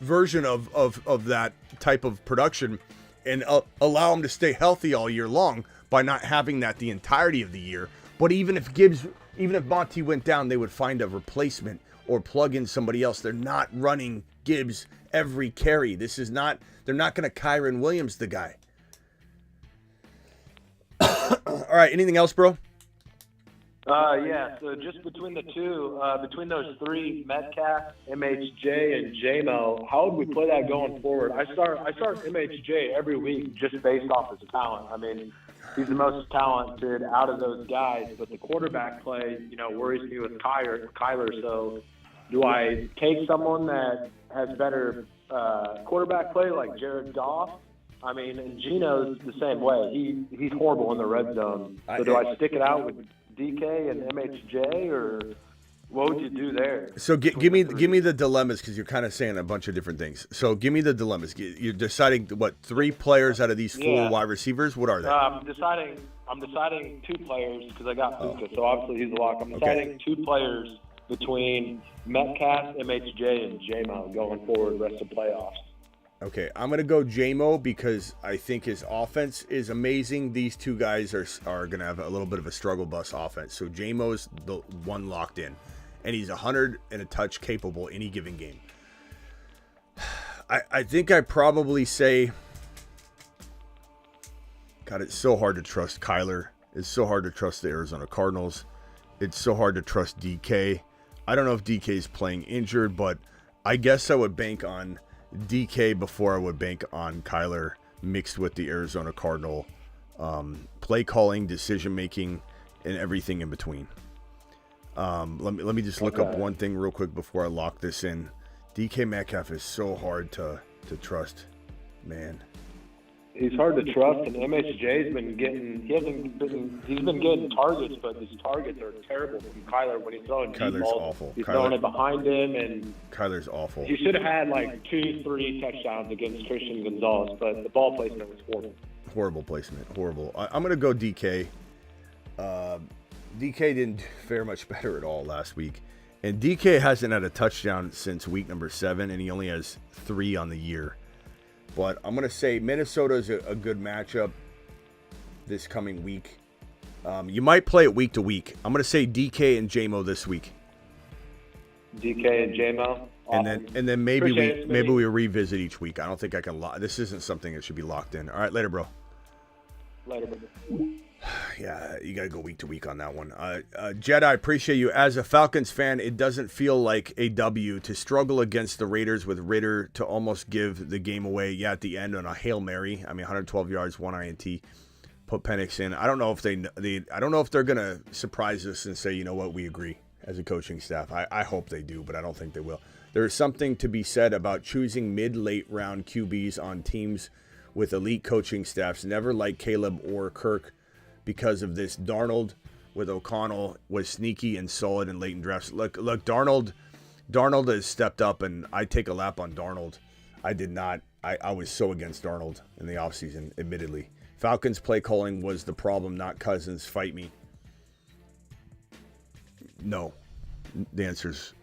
version of that type of production and allow him to stay healthy all year long by not having that the entirety of the year. But even if Monty went down, they would find a replacement or plug in somebody else. They're not running Gibbs every carry. They're not going to Kyron Williams the guy. All right, anything else, bro? Yeah, so just between the two, between those three, Metcalf, MHJ, and JMO, how would we play that going forward? I start MHJ every week just based off his talent. I mean, he's the most talented out of those guys, but the quarterback play, worries me with Kyler. So do I take someone that has better quarterback play like Jared Goff? I mean, and Geno's the same way. He's horrible in the red zone. So do I stick it out with DK and MHJ, or what would you do there? So give me the dilemmas, because you're kind of saying a bunch of different things. So give me the dilemmas. You're deciding what, 3 players out of these 4 wide receivers? What are they? I'm deciding 2 players because I got Puka, so obviously he's a lock. I'm deciding 2 players between Metcalf, MHJ, and JMO going forward rest of playoffs. Okay, I'm going to go J-Mo because I think his offense is amazing. These 2 guys are going to have a little bit of a struggle bus offense. So J-Mo's the one locked in, and he's 100 and a touch capable any given game. I think I probably say, God, it's so hard to trust Kyler. It's so hard to trust the Arizona Cardinals. It's so hard to trust DK. I don't know if DK is playing injured, but I guess I would bank on DK before I would bank on Kyler, mixed with the Arizona Cardinal play calling, decision making, and everything in between. Let me just look up one thing real quick before I lock this in. DK Metcalf is so hard to trust, man. He's hard to trust, and MHJ's been getting targets, but his targets are terrible from Kyler when he's throwing deep Kyler's balls. awful. He's throwing it behind him, and Kyler's awful. He should have had like 2-3 touchdowns against Christian Gonzalez, but the ball placement was horrible. Horrible placement, horrible. I'm going to go DK. DK didn't fare much better at all last week, and DK hasn't had a touchdown since week number 7, and he only has 3 on the year. But I'm going to say Minnesota's a good matchup this coming week. You might play it week to week. I'm going to say DK and JMO this week. DK and JMO? And then maybe we revisit each week. I don't think I can this isn't something that should be locked in. All right, later, bro. Later, bro. Yeah, you got to go week to week on that one. Jed, I appreciate you. As a Falcons fan, it doesn't feel like a W to struggle against the Raiders with Ritter to almost give the game away. Yeah, at the end on a Hail Mary. I mean, 112 yards, 1 INT. Put Penix in. I don't know if I don't know if they're going to surprise us and say, you know what, we agree as a coaching staff. I hope they do, but I don't think they will. There is something to be said about choosing mid-late round QBs on teams with elite coaching staffs, never like Caleb or Kirk. Because of this, Darnold with O'Connell was sneaky and solid in late in drafts. Look, Darnold has stepped up, and I take a lap on Darnold. I did not. I was so against Darnold in the offseason, admittedly. Falcons play calling was the problem, not Cousins. Fight me. No. The answer's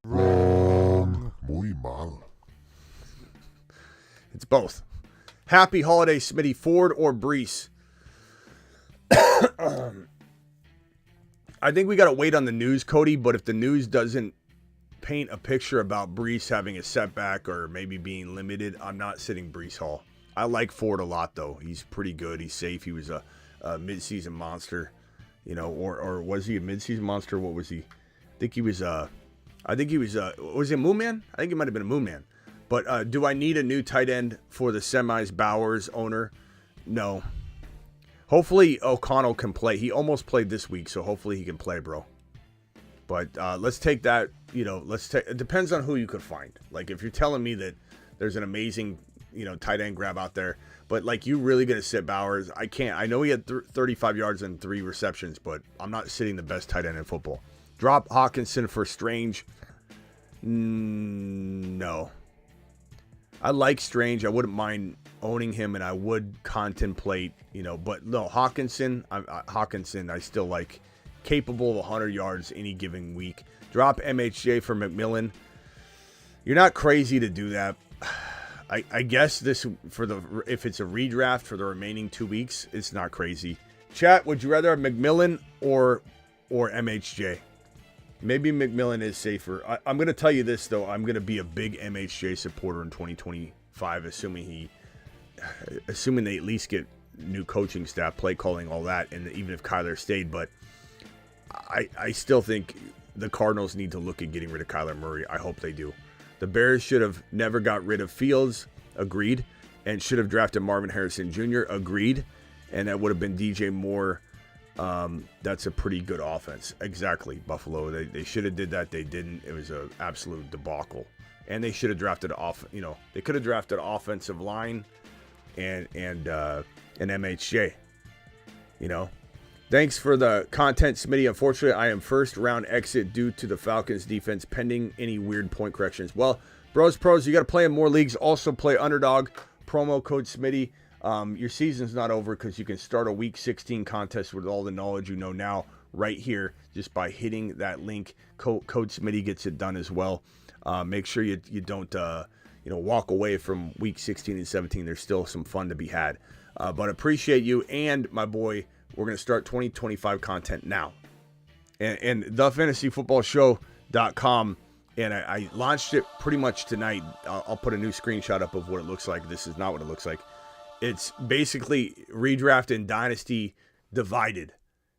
wrong. Muy mal. It's both. Happy holiday, Smitty. Ford or Brees? I think we got to wait on the news, Cody, but if the news doesn't paint a picture about Brees having a setback or maybe being limited, I'm not sitting Brees Hall. I like Ford a lot, though. He's pretty good. He's safe. He was a midseason monster, or was he a midseason monster? What was he? I think he was was he a Moon Man? I think he might have been a Moon Man. But do I need a new tight end for the semis Bowers owner? No. Hopefully O'Connell can play. He almost played this week, so hopefully he can play, bro. But let's take that, it depends on who you could find. Like if you're telling me that there's an amazing, tight end grab out there. But, like, you really going to sit Bowers? I can't. I know he had 35 yards and 3 receptions, but I'm not sitting the best tight end in football. Drop Hawkinson for Strange. No. I like Strange. I wouldn't mind owning him, and I would contemplate, but no, Hawkinson, I still like, capable of 100 yards any given week. Drop MHJ for McMillan. You're not crazy to do that. I guess if it's a redraft for the remaining 2 weeks, it's not crazy. Chat, would you rather have McMillan or MHJ? Maybe McMillan is safer. I'm going to tell you this, though. I'm going to be a big MHJ supporter in 2025, assuming they at least get new coaching staff, play calling, all that, and even if Kyler stayed. But I still think the Cardinals need to look at getting rid of Kyler Murray. I hope they do. The Bears should have never got rid of Fields, agreed, and should have drafted Marvin Harrison Jr., agreed, and that would have been DJ Moore. That's a pretty good offense. Exactly, Buffalo. They should have did that. They didn't. It was an absolute debacle. And they should have drafted they could have drafted offensive line and an MHJ. Thanks for the content, Smitty. Unfortunately, I am first round exit due to the Falcons defense pending any weird point corrections. Well, pros, you got to play in more leagues. Also play Underdog. Promo code Smitty. Your season's not over because you can start a Week 16 contest with all the knowledge you know now right here just by hitting that link. Code Smitty gets it done as well. Make sure you don't walk away from Week 16 and 17. There's still some fun to be had. But appreciate you and my boy. We're going to start 2025 content now. And thefantasyfootballshow.com. And I launched it pretty much tonight. I'll put a new screenshot up of what it looks like. This is not what it looks like. It's basically redraft and dynasty divided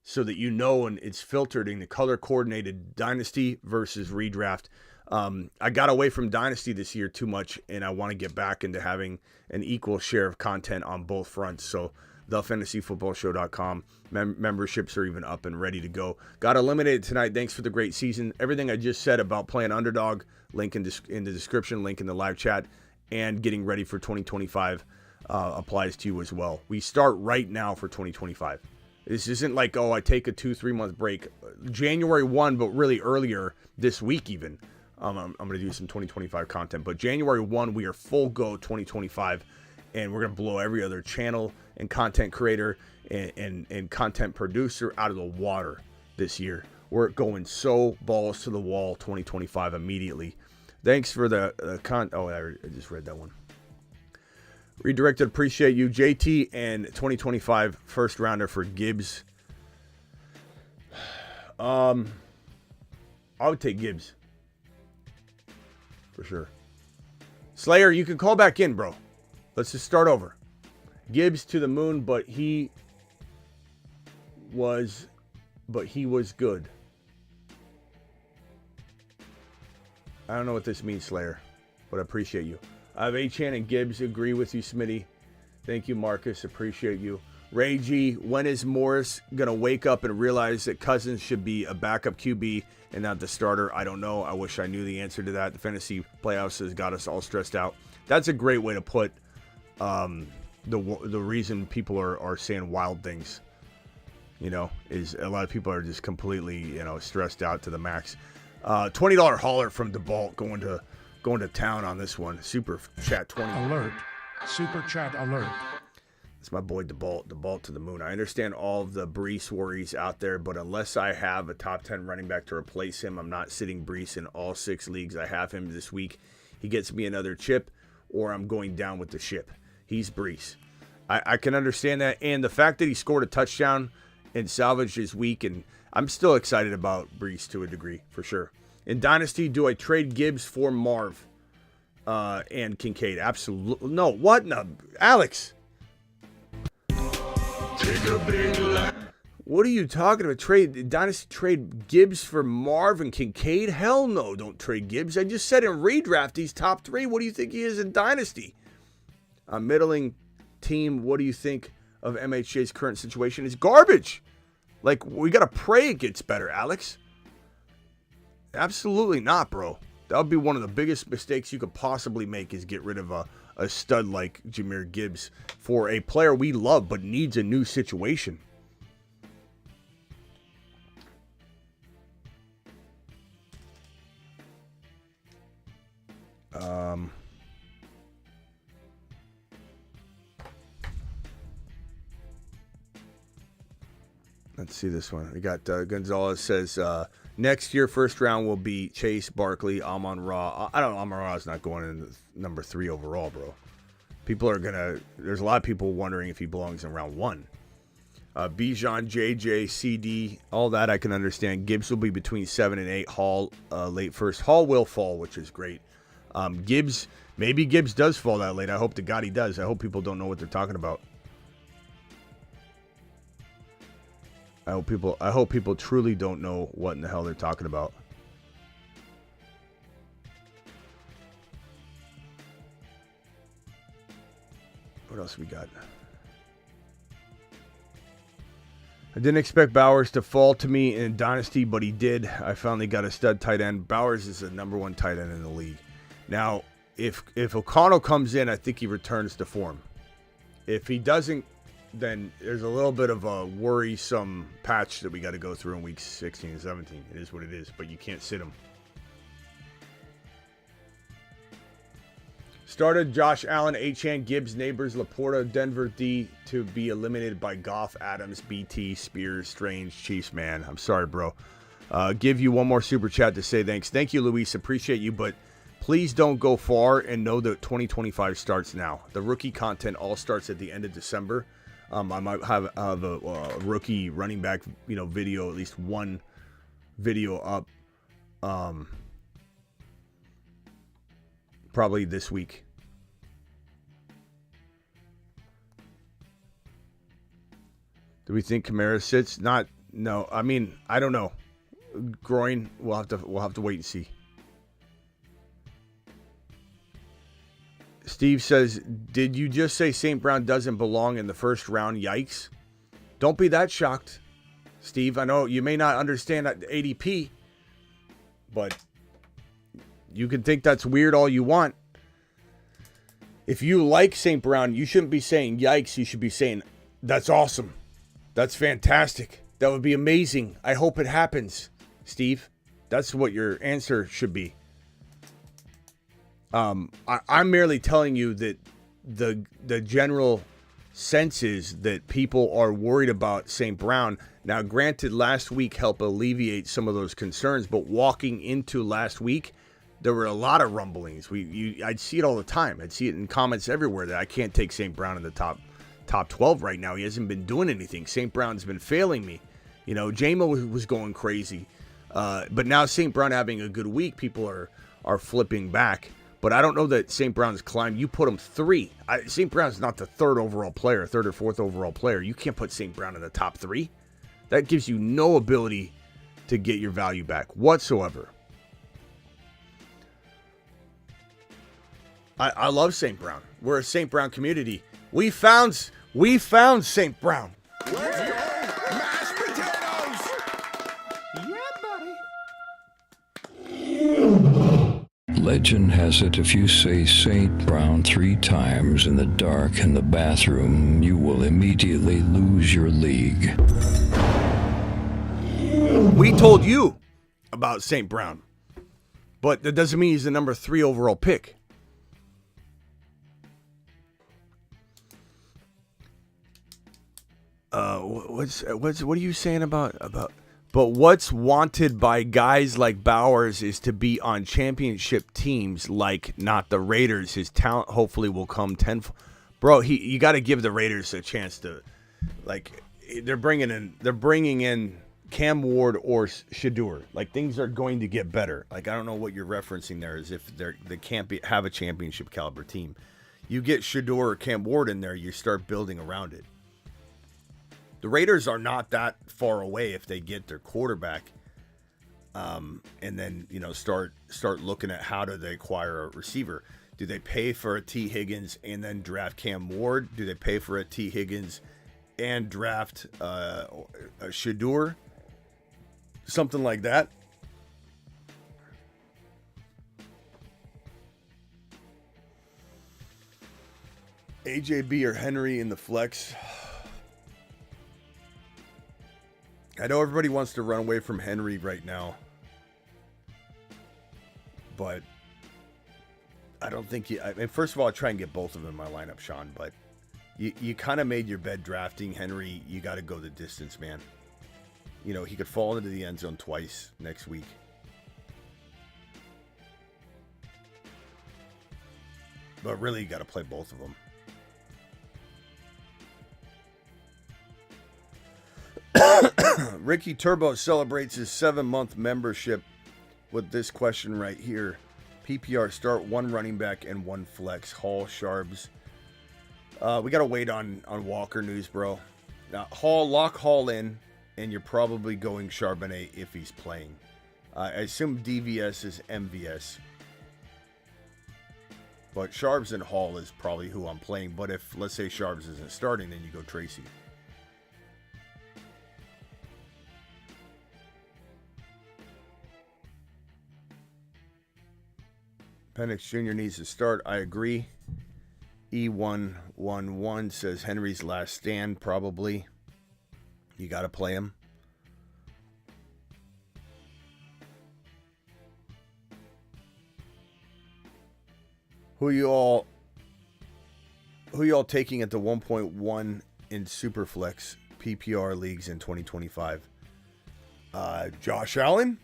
so that and it's filtered in the color-coordinated dynasty versus redraft. I got away from dynasty this year too much, and I want to get back into having an equal share of content on both fronts. So thefantasyfootballshow.com. Memberships are even up and ready to go. Got eliminated tonight. Thanks for the great season. Everything I just said about playing Underdog, link in the description, link in the live chat, and getting ready for 2025 applies to you as well. We start right now for 2025. This isn't like, I take a 2-3 month break. January 1, but really earlier this week even. I'm going to do some 2025 content. But January 1, we are full go 2025. And we're going to blow every other channel and content creator and content producer out of the water this year. We're going so balls to the wall 2025 immediately. Thanks for the I just read that one. Redirected, appreciate you. JT and 2025 first rounder for Gibbs. I would take Gibbs. For sure. Slayer, you can call back in, bro. Let's just start over. Gibbs to the moon, but he was good. I don't know what this means, Slayer, but I appreciate you. I have Achan and Gibbs. Agree with you, Smitty. Thank you, Marcus. Appreciate you. Ray G, when is Morris going to wake up and realize that Cousins should be a backup QB and not the starter? I don't know. I wish I knew the answer to that. The fantasy playoffs has got us all stressed out. That's a great way to put the reason people are saying wild things, is a lot of people are just completely, stressed out to the max. $20 hauler from DeBalt going to town on this one. Super chat 20. Alert. Super chat alert. It's my boy DeBalt to the moon. I understand all of the Brees worries out there, but unless I have a top 10 running back to replace him, I'm not sitting Brees in all 6 leagues. I have him this week. He gets me another chip, or I'm going down with the ship. He's Brees. I can understand that. And the fact that he scored a touchdown and salvaged his week, and I'm still excited about Brees to a degree, for sure. In Dynasty, do I trade Gibbs for Marv and Kincaid? Absolutely. No, what? No, Alex. Take a big lap. What are you talking about? Dynasty trade Gibbs for Marv and Kincaid? Hell no, don't trade Gibbs. I just said in redraft he's top 3. What do you think he is in Dynasty? A middling team, what do you think of MHJ's current situation? It's garbage. Like, we got to pray it gets better, Alex. Absolutely not, bro. That would be one of the biggest mistakes you could possibly make is get rid of a a stud like Jahmyr Gibbs for a player we love but needs a new situation. Let's see this one. We got Gonzalez says next year first round will be Chase, Barkley, Amon-Ra. I don't know. Amon-Ra is not going in the number 3 overall, bro. There's a lot of people wondering if he belongs in round 1. Bijan, JJ, CD, all that I can understand. Gibbs will be between 7 and 8. Hall, late first. Hall will fall, which is great. Maybe Gibbs does fall that late. I hope to God he does. I hope people don't know what they're talking about. I hope people truly don't know what in the hell they're talking about. What else we got? I didn't expect Bowers to fall to me in Dynasty, but he did. I finally got a stud tight end. Bowers is the number 1 tight end in the league. Now, if O'Connell comes in, I think he returns to form. If he doesn't, then there's a little bit of a worrisome patch that we got to go through in weeks 16 and 17. It is what it is, but you can't sit him. Started Josh Allen, Achane, Gibbs, Neighbors, Laporta, Denver D to be eliminated by Goff, Adams, BT, Spears, Strange, Chiefs. Man, I'm sorry, bro. Give you one more super chat to say thanks. Thank you, Luis. Appreciate you, but please don't go far and know that 2025 starts now. The rookie content all starts at the end of December. I might have a rookie running back, video, at least one video up, probably this week. Do we think Kamara sits? No. I mean, I don't know. Groin. We'll have to wait and see. Steve says, did you just say St. Brown doesn't belong in the first round? Yikes. Don't be that shocked, Steve. I know you may not understand ADP, but you can think that's weird all you want. If you like St. Brown, you shouldn't be saying yikes. You should be saying, that's awesome. That's fantastic. That would be amazing. I hope it happens, Steve. That's what your answer should be. I'm merely telling you that the general sense is that people are worried about St. Brown. Now, granted, last week helped alleviate some of those concerns, but walking into last week, there were a lot of rumblings. I'd see it all the time. I'd see it in comments everywhere that I can't take St. Brown in the top 12 right now. He hasn't been doing anything. St. Brown's been failing me. Jamo was going crazy. But now St. Brown having a good week, people are flipping back. But I don't know that St. Brown's climbed. You put him 3. St. Brown's not the 3rd overall player, 3rd or 4th overall player. You can't put St. Brown in the top 3. That gives you no ability to get your value back whatsoever. I love St. Brown. We're a St. Brown community. We found St. Brown. Mashed potatoes! Legend has it if you say St. Brown 3 times in the dark in the bathroom, you will immediately lose your league. We told you about St. Brown, but that doesn't mean he's the number 3 overall pick. What are you saying about? But what's wanted by guys like Bowers is to be on championship teams, like not the Raiders. His talent hopefully will come tenfold. Bro, you got to give the Raiders a chance to, like, they're bringing in Cam Ward or Shedeur. Like, things are going to get better. Like, I don't know what you're referencing there, as if they can't have a championship caliber team. You get Shedeur or Cam Ward in there, you start building around it. The Raiders are not that far away if they get their quarterback, and then start looking at how do they acquire a receiver. Do they pay for a T. Higgins and then draft Cam Ward? Do they pay for a T. Higgins and draft a Shedeur? Something like that. AJB or Henry in the flex. I know everybody wants to run away from Henry right now, but I don't think you. I mean, first of all, I try and get both of them in my lineup, Sean. But you kind of made your bed drafting Henry. You got to go the distance, man. You know, he could fall into the end zone twice next week. But really, you got to play both of them. Ricky Turbo celebrates his 7-month membership with this question right here. PPR start 1 running back and 1 flex. Hall, Sharps. We got to wait on Walker news, bro. Now, lock Hall in, and you're probably going Charbonnet if he's playing. I assume DVS is MVS. But Sharps and Hall is probably who I'm playing. But if, let's say, Sharps isn't starting, then you go Tracy. Penix Jr. needs to start. I agree. E111 says Henry's last stand, probably. You got to play him. Who you all taking at the 1.1 in Superflex PPR leagues in 2025? Josh Allen?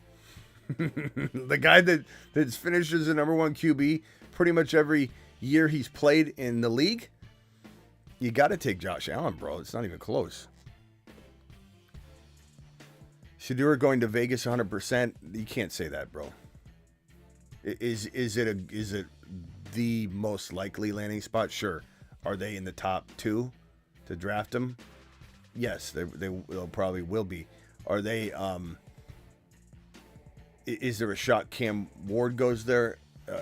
The guy that's finished as the number 1 QB pretty much every year he's played in the league. You got to take Josh Allen, bro. It's not even close. Shedeur going to Vegas 100%. You can't say that, bro. Is it the most likely landing spot? Sure. Are they in the top 2 to draft him? Yes, they'll probably will be. Are they? Is there a shot Cam Ward goes there?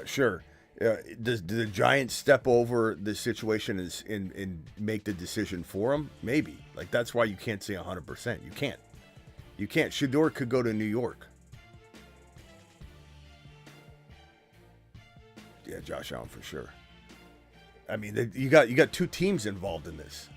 Sure. Do the Giants step over the situation and make the decision for him? Maybe. Like, that's why you can't say 100%. You can't. You can't. Shedeur could go to New York. Yeah, Josh Allen for sure. I mean, you got 2 teams involved in this.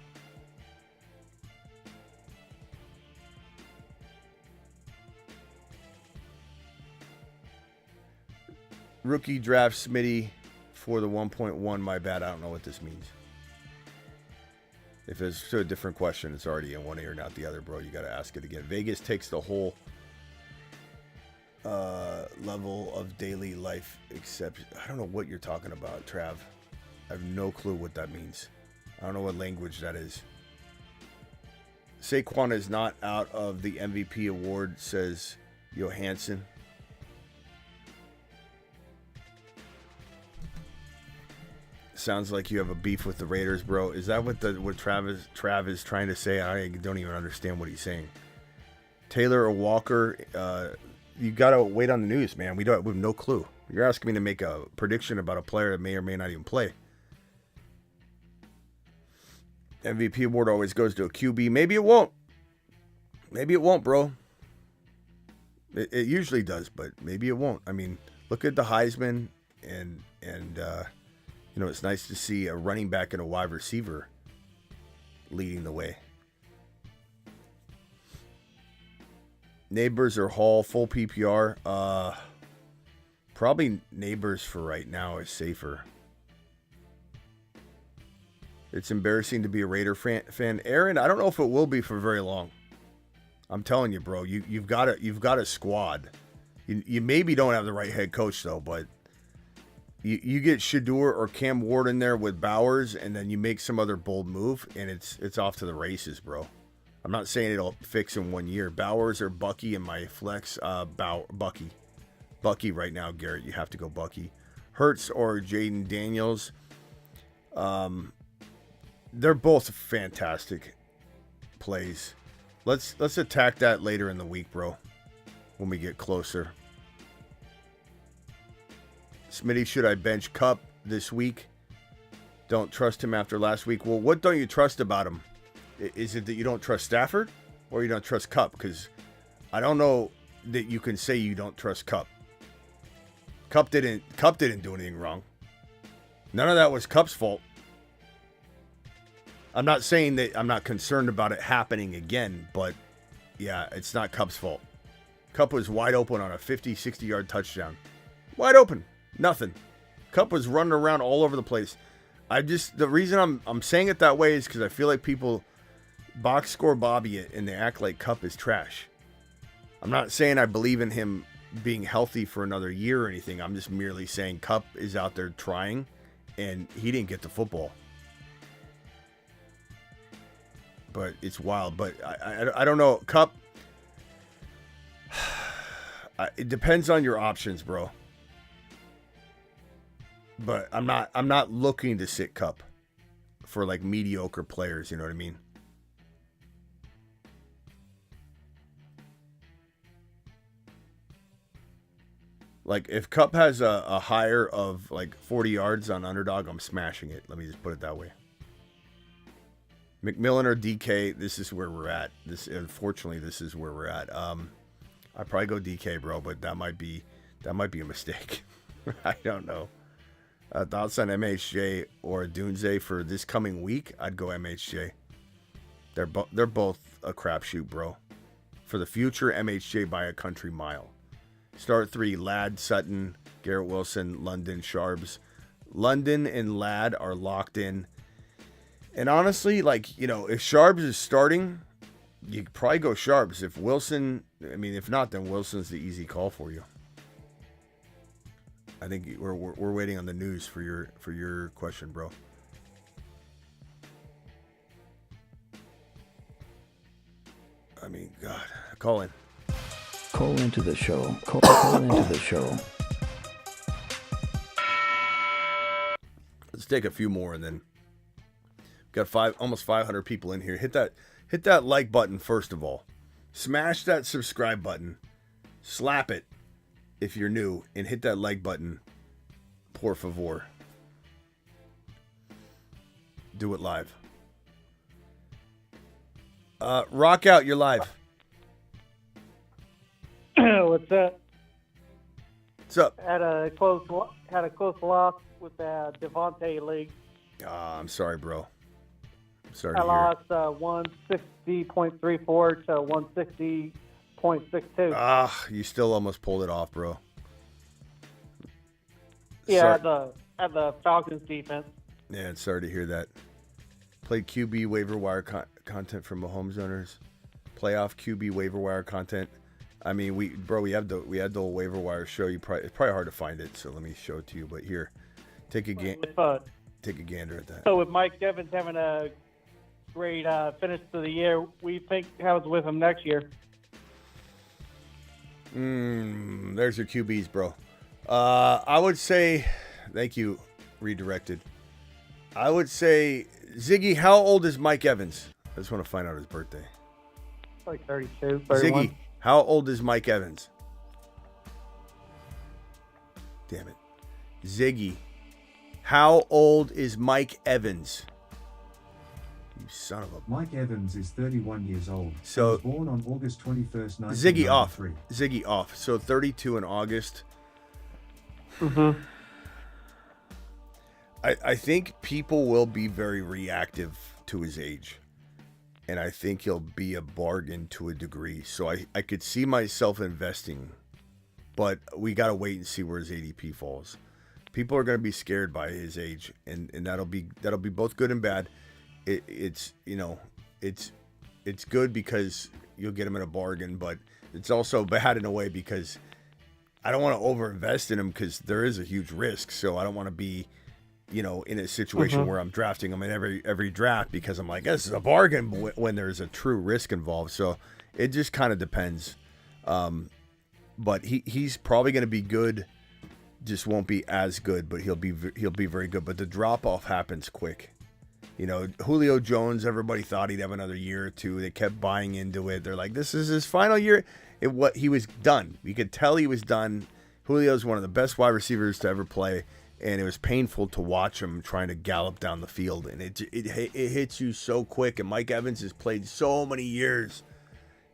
Rookie draft Smitty for the 1.1. My bad. I don't know what this means. If it's a different question, it's already in one ear, not the other, bro. You got to ask it again. Vegas takes the whole level of daily life exception. I don't know what you're talking about, Trav. I have no clue what that means. I don't know what language that is. Saquon is not out of the MVP award, says Johansson. Sounds like you have a beef with the Raiders, bro. Is that what Trav is trying to say? I don't even understand what he's saying. Taylor or Walker, you gotta wait on the news, man. We have no clue. You're asking me to make a prediction about a player that may or may not even play. MVP award always goes to a QB. Maybe it won't. Maybe it won't, bro. It usually does, but maybe it won't. I mean, look at the Heisman and you know, it's nice to see a running back and a wide receiver leading the way. Neighbors or Hall, full PPR. Probably Neighbors for right now is safer. It's embarrassing to be a Raider fan. Aaron, I don't know if it will be for very long. I'm telling you, bro. You've got a squad. You maybe don't have the right head coach though, but you get Shedeur or Cam Ward in there with Bowers, and then you make some other bold move, and it's off to the races, bro. I'm not saying it'll fix in 1 year. Bowers or Bucky in my flex. Bucky right now, Garrett. You have to go Bucky. Hurts or Jaden Daniels. They're both fantastic plays. Let's attack that later in the week, bro. When we get closer. Smitty, should I bench Cup this week? Don't trust him after last week. Well, what don't you trust about him? Is it that you don't trust Stafford or you don't trust Cup? Because I don't know that you can say you don't trust Cup. Cup didn't do anything wrong. None of that was Cup's fault. I'm not saying that I'm not concerned about it happening again, but yeah, it's not Kupp's fault. Kupp was wide open on a 50, 60-yard touchdown. Wide open. Nothing. Kupp was running around all over the place. The reason I'm saying it that way is because I feel like people box score Bobby it and they act like Kupp is trash. I'm not saying I believe in him being healthy for another year or anything. I'm just merely saying Kupp is out there trying, and he didn't get the football. But it's wild. But I don't know. Kupp, it depends on your options, bro. But I'm not looking to sit Kupp for like mediocre players. You know what I mean? Like, if Kupp has a higher of, like, 40 yards on underdog, I'm smashing it. Let me just put it that way. McMillan or DK, this is where we're at. Unfortunately, this is where we're at. I'd probably go DK, bro, but that might be a mistake. I don't know. Thoughts on MHJ or Dunze for this coming week? I'd go MHJ. They're both a crapshoot, bro. For the future, MHJ by a country mile. Start 3, Ladd, Sutton, Garrett Wilson, London, Sharps. London and Ladd are locked in. And honestly, like, you know, if Sharps is starting, you could probably go Sharps. If Wilson, I mean, if not, then Wilson's the easy call for you. I think we're waiting on the news for your question, bro. I mean, God, call in. Call into the show. Call into the show. Let's take a few more and then got almost 500 people in here. Hit that like button first of all. Smash that subscribe button. Slap it if you're new and hit that like button. Por favor. Do it live. Rock out, you're live. What's up? What's up? Had a close loss with the Devontae League. I'm sorry, bro. I'm sorry. I lost 160.34 to 160.62. You still almost pulled it off, bro. Yeah, at the Falcons defense. Yeah, sorry to hear that. Played QB waiver wire content for Mahomes owners. Playoff QB waiver wire content. I mean, we had the waiver wire show. It's probably hard to find it, so let me show it to you. But here, take a gander at that. So with Mike Evans having a great finish to the year, we think how's with him next year? There's your QBs, bro. I would say, thank you, redirected. I would say, Ziggy, how old is Mike Evans? I just want to find out his birthday. Like 32, 31. Ziggy, how old is Mike Evans? Damn it. Ziggy, how old is Mike Evans? You son of a... Mike Evans is 31 years old. So, he was born on August 21st, 1993. Ziggy off. So 32 in August. Mm-hmm. I think people will be very reactive to his age. And I think he'll be a bargain to a degree. So I could see myself investing. But we got to wait and see where his ADP falls. People are going to be scared by his age. And that'll be both good and bad. It's good because you'll get him at a bargain. But it's also bad in a way because I don't want to overinvest in him because there is a huge risk. So I don't want to be... in a situation where I'm drafting him in every draft because I'm like, this is a bargain when there's a true risk involved. So it just kind of depends. But he's probably going to be good, just won't be as good, but he'll be very good. But the drop off happens quick. Julio Jones, everybody thought he'd have another year or two. They kept buying into it. They're like, this is his final year. He was done. You could tell he was done. Julio's one of the best wide receivers to ever play. And it was painful to watch him trying to gallop down the field. And it hits you so quick. And Mike Evans has played so many years.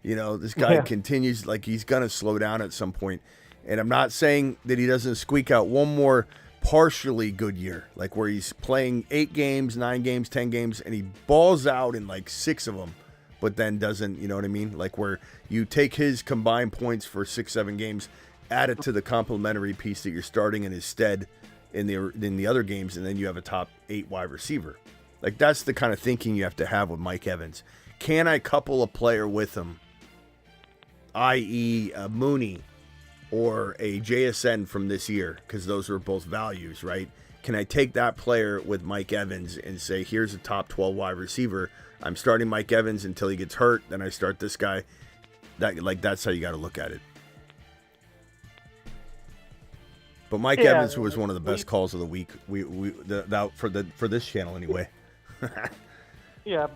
This guy continues, like he's going to slow down at some point. And I'm not saying that he doesn't squeak out one more partially good year, like where he's playing 8 games, 9 games, 10 games, and he balls out in like 6 of them, but then doesn't, you know what I mean? Like where you take his combined points for 6, 7 games, add it to the complementary piece that you're starting in his stead in the other games, and then you have a top 8 wide receiver. Like that's the kind of thinking you have to have with Mike Evans. Can I couple a player with him, i.e. a Mooney or a JSN from this year, because those are both values, right? Can I take that player with Mike Evans and say, here's a top 12 wide receiver. I'm starting Mike Evans until he gets hurt. Then I start this guy. That's how you got to look at it. But Mike Evans was one of the best calls of the week. For this channel anyway. Yeah.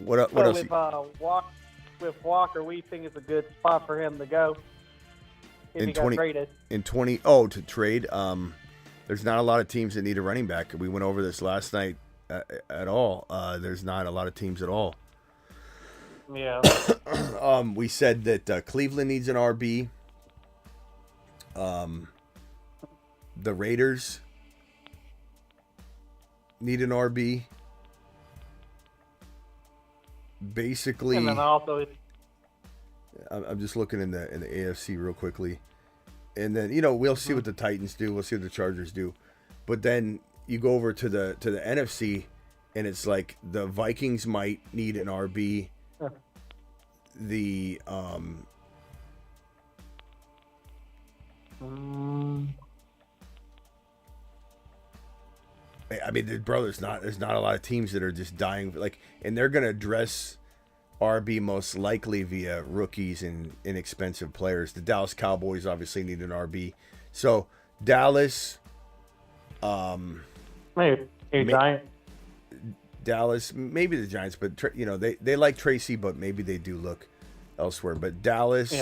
What else? With Walker, we think it's a good spot for him to go if he got traded. To trade. There's not a lot of teams that need a running back. We went over this last night at all. There's not a lot of teams at all. Yeah. We said that Cleveland needs an RB. The Raiders need an RB. Basically, and then also, I'm just looking in the AFC real quickly, and then we'll see what the Titans do. We'll see what the Chargers do, but then you go over to the NFC, and it's like the Vikings might need an RB. The I mean, there's not a lot of teams that are just dying, and they're going to address RB most likely via rookies and inexpensive players. The Dallas Cowboys obviously need an RB. So Dallas, maybe Giants. Dallas, maybe the Giants, but they like Tracy, but maybe they do look elsewhere. But Dallas,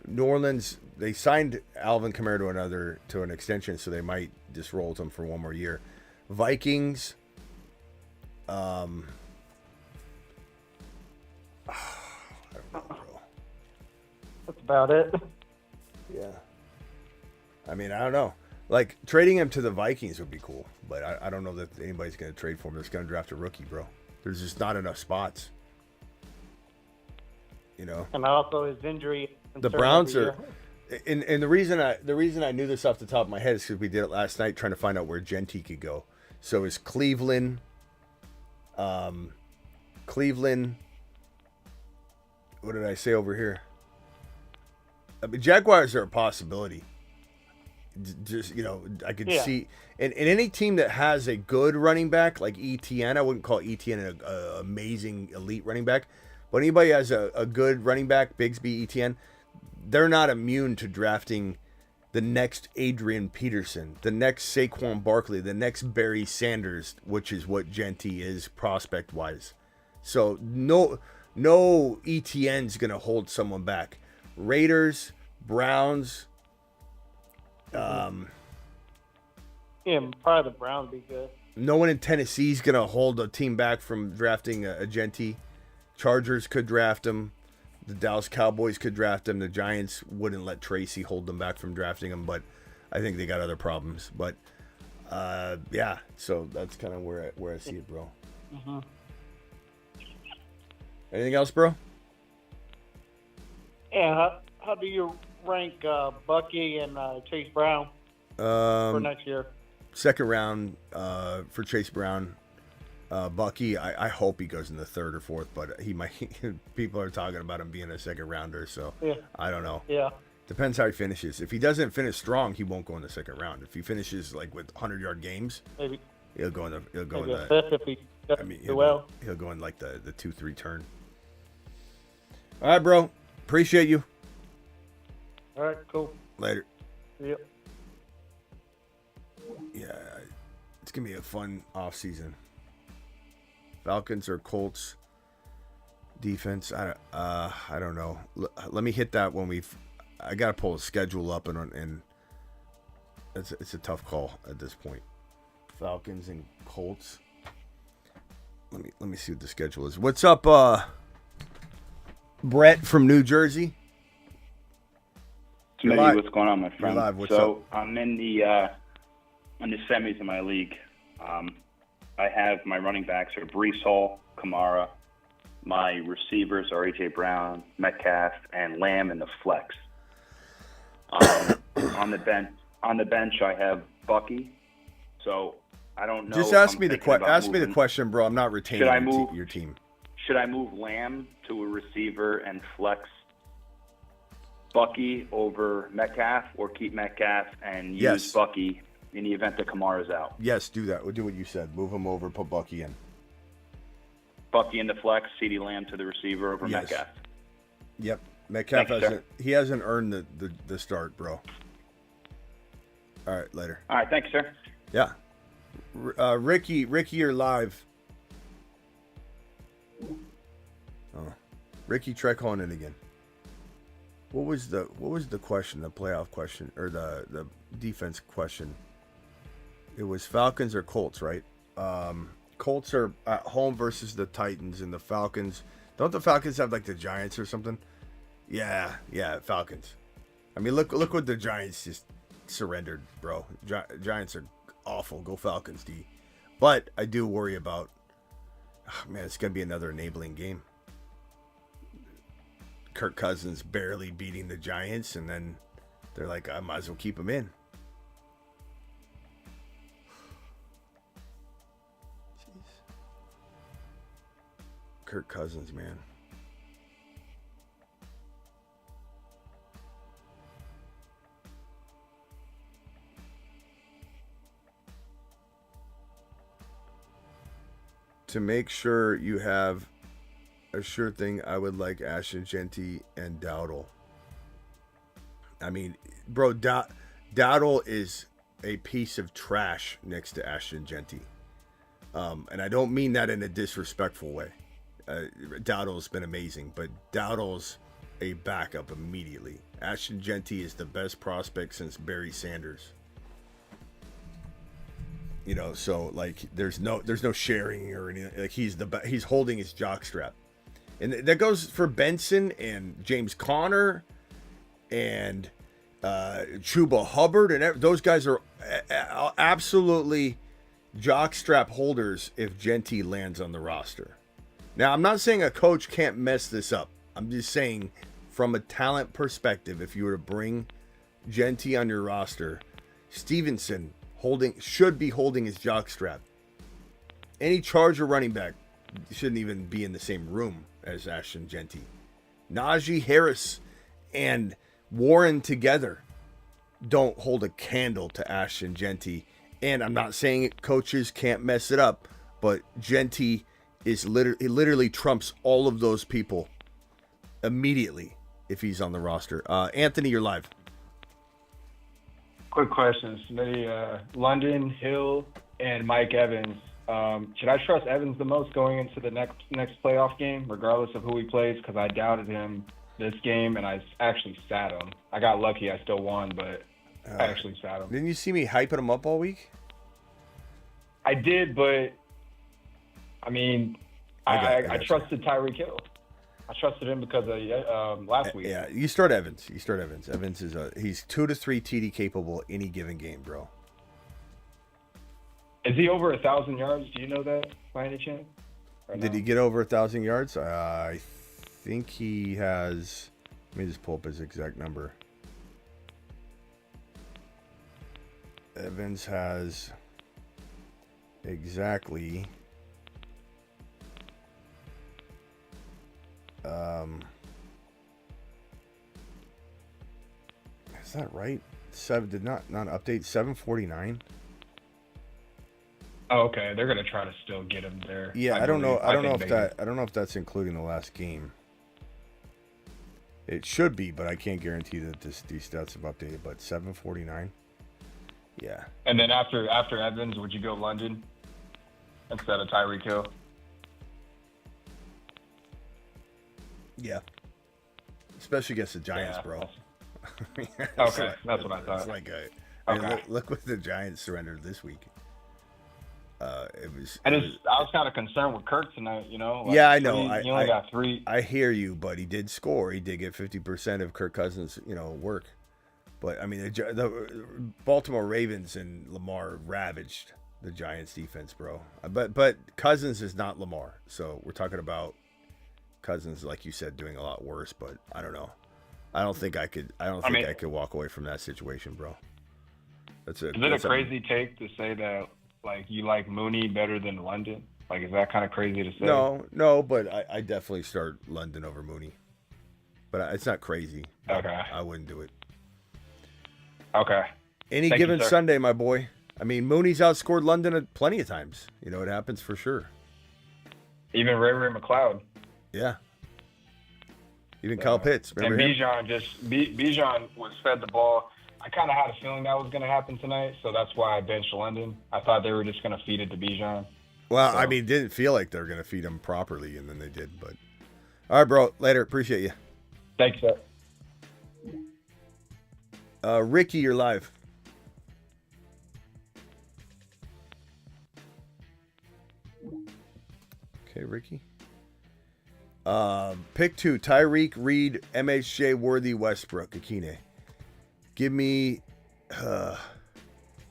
New Orleans, they signed Alvin Kamara to an extension, so they might just roll with him for one more year. Vikings, I don't know, bro. That's about it. Yeah. I mean, I don't know. Like, trading him to the Vikings would be cool, but I don't know that anybody's going to trade for him that's going to draft a rookie, bro. There's just not enough spots. And also his injury. The Browns are, and the reason I knew this off the top of my head is because we did it last night trying to find out where Genty could go. So is Cleveland, what did I say over here? I mean, Jaguars are a possibility. Just, I could see, and any team that has a good running back like ETN, I wouldn't call ETN an amazing elite running back, but anybody has a good running back, Bigsby, ETN, they're not immune to drafting the next Adrian Peterson, the next Saquon Barkley, the next Barry Sanders, which is what Genty is prospect-wise. So no ETN's going to hold someone back. Raiders, Browns. Probably the Browns be good. No one in Tennessee's going to hold a team back from drafting a Genty. Chargers could draft him. The Dallas Cowboys could draft him. The Giants wouldn't let Tracy hold them back from drafting him, but I think they got other problems. But so that's kind of where I see it, bro. Mm-hmm. Anything else, bro? Yeah. How do you rank Bucky and Chase Brown for next year? Second round for Chase Brown. Bucky, I hope he goes in the third or fourth, but he might. People are talking about him being a second rounder, so I don't know. Yeah, depends how he finishes. If he doesn't finish strong, he won't go in the second round. If he finishes like with 100-yard games, maybe he'll go in the fifth if he does well. He'll go in like the 2-3 turn. All right, bro. Appreciate you. All right, cool. Later. Yep. Yeah, it's gonna be a fun off season. Falcons or Colts defense? I don't know. Let me hit that when I gotta pull a schedule up and it's a tough call at this point. Falcons and Colts. Let me see what the schedule is. What's up, Brett from New Jersey? You're Smitty, live. what's going on, my friend? You're live. What's so up? I'm in the semis in my league. I have my running backs are Brees Hall, Kamara. My receivers are A.J. Brown, Metcalf, and Lamb in the flex. On the bench, I have Bucky. So I don't know. Just ask me the question, bro. I'm not retaining your team. Should I move Lamb to a receiver and flex Bucky over Metcalf, or keep Metcalf and use Bucky in the event that Kamara's out? Yes, do that. We'll do what you said. Move him over, put Bucky in. Bucky in the flex, CeeDee Lamb to the receiver over Metcalf. Yep. Metcalf hasn't earned the start, bro. All right, later. All right, thanks, sir. Yeah. Ricky, you're live. Oh. Ricky, try calling in again. What was the question, the playoff question, or the defense question? It was Falcons or Colts, right? Colts are at home versus the Titans, and the Falcons. Don't the Falcons have like the Giants or something? Yeah, Falcons. I mean, look what the Giants just surrendered, bro. Giants are awful. Go Falcons, D. But I do worry about. Oh, man, it's gonna be another enabling game. Kirk Cousins barely beating the Giants, and then they're like, I might as well keep him in. Jeez. Kirk Cousins, man. To make sure you have a sure thing, I would like Ashton Genty and Dowdle. I mean, bro, Dowdle is a piece of trash next to Ashton Genty. And I don't mean that in a disrespectful way. Dowdle's been amazing, but Dowdle's a backup immediately. Ashton Genty is the best prospect since Barry Sanders. You know, so like there's no sharing or anything. Like he's holding his jockstrap. And that goes for Benson and James Conner and Chuba Hubbard, and those guys are absolutely jockstrap holders if Genty lands on the roster. Now, I'm not saying a coach can't mess this up. I'm just saying from a talent perspective, if you were to bring Genty on your roster, Stevenson should be holding his jockstrap. Any Charger running back shouldn't even be in the same room as Ashton Genty. Najee Harris and Warren together don't hold a candle to Ashton Genty. And I'm not saying coaches can't mess it up, but Genty is literally trumps all of those people immediately if he's on the roster. Anthony, you're live. Quick question, Smitty. London, Hill, and Mike Evans. Should I trust Evans the most going into the next playoff game, regardless of who he plays? Because I doubted him this game, and I actually sat him. I got lucky. I still won, but I actually sat him. Didn't you see me hyping him up all week? I did, but, I mean, I trusted Tyreek Hill. I trusted him because of last week. Yeah, you start Evans. Evans is he's 2 to 3 TD capable any given game, bro. Is he over 1,000 yards? Do you know that by any chance? Did he get over 1,000 yards? I think he has. Let me just pull up his exact number. Evans has exactly. Is that right? Did not update 749. Oh, okay. They're gonna try to still get him there. Yeah, I don't know if that's including the last game. It should be, but I can't guarantee that these stats have updated. But 749. Yeah. And then after Evans, would you go London instead of Tyreek Hill? Yeah. Especially against the Giants, bro. Okay, that's what I thought. It's like look what the Giants surrendered this week. I was kind of concerned with Kirk tonight, you know. Yeah, I know. He only got 3. I hear you, but he did score. He did get 50% of Kirk Cousins, work. But, I mean, the Baltimore Ravens and Lamar ravaged the Giants defense, bro. But Cousins is not Lamar. So we're talking about Cousins, like you said, doing a lot worse. But I don't know. I don't think I could walk away from that situation, bro. Is it a crazy take to say that, like, you like Mooney better than London? Like, is that kind of crazy to say? No, but I definitely start London over Mooney. But it's not crazy. Okay. I wouldn't do it. Okay. Any given Sunday, my boy. I mean, Mooney's outscored London plenty of times. You know, it happens for sure. Even Ray McLeod. Yeah. Even Kyle Pitts. Remember and him? Bijan was fed the ball. I kind of had a feeling that was going to happen tonight, so that's why I benched London. I thought they were just going to feed it to Bijan. Well, I mean, it didn't feel like they were going to feed him properly, and then they did. But all right, bro. Later. Appreciate you. Thanks, sir. Ricky, you're live. Okay, Ricky. Pick 2, Tyreek, Reed, MHJ, Worthy, Westbrook, Akine. Give me,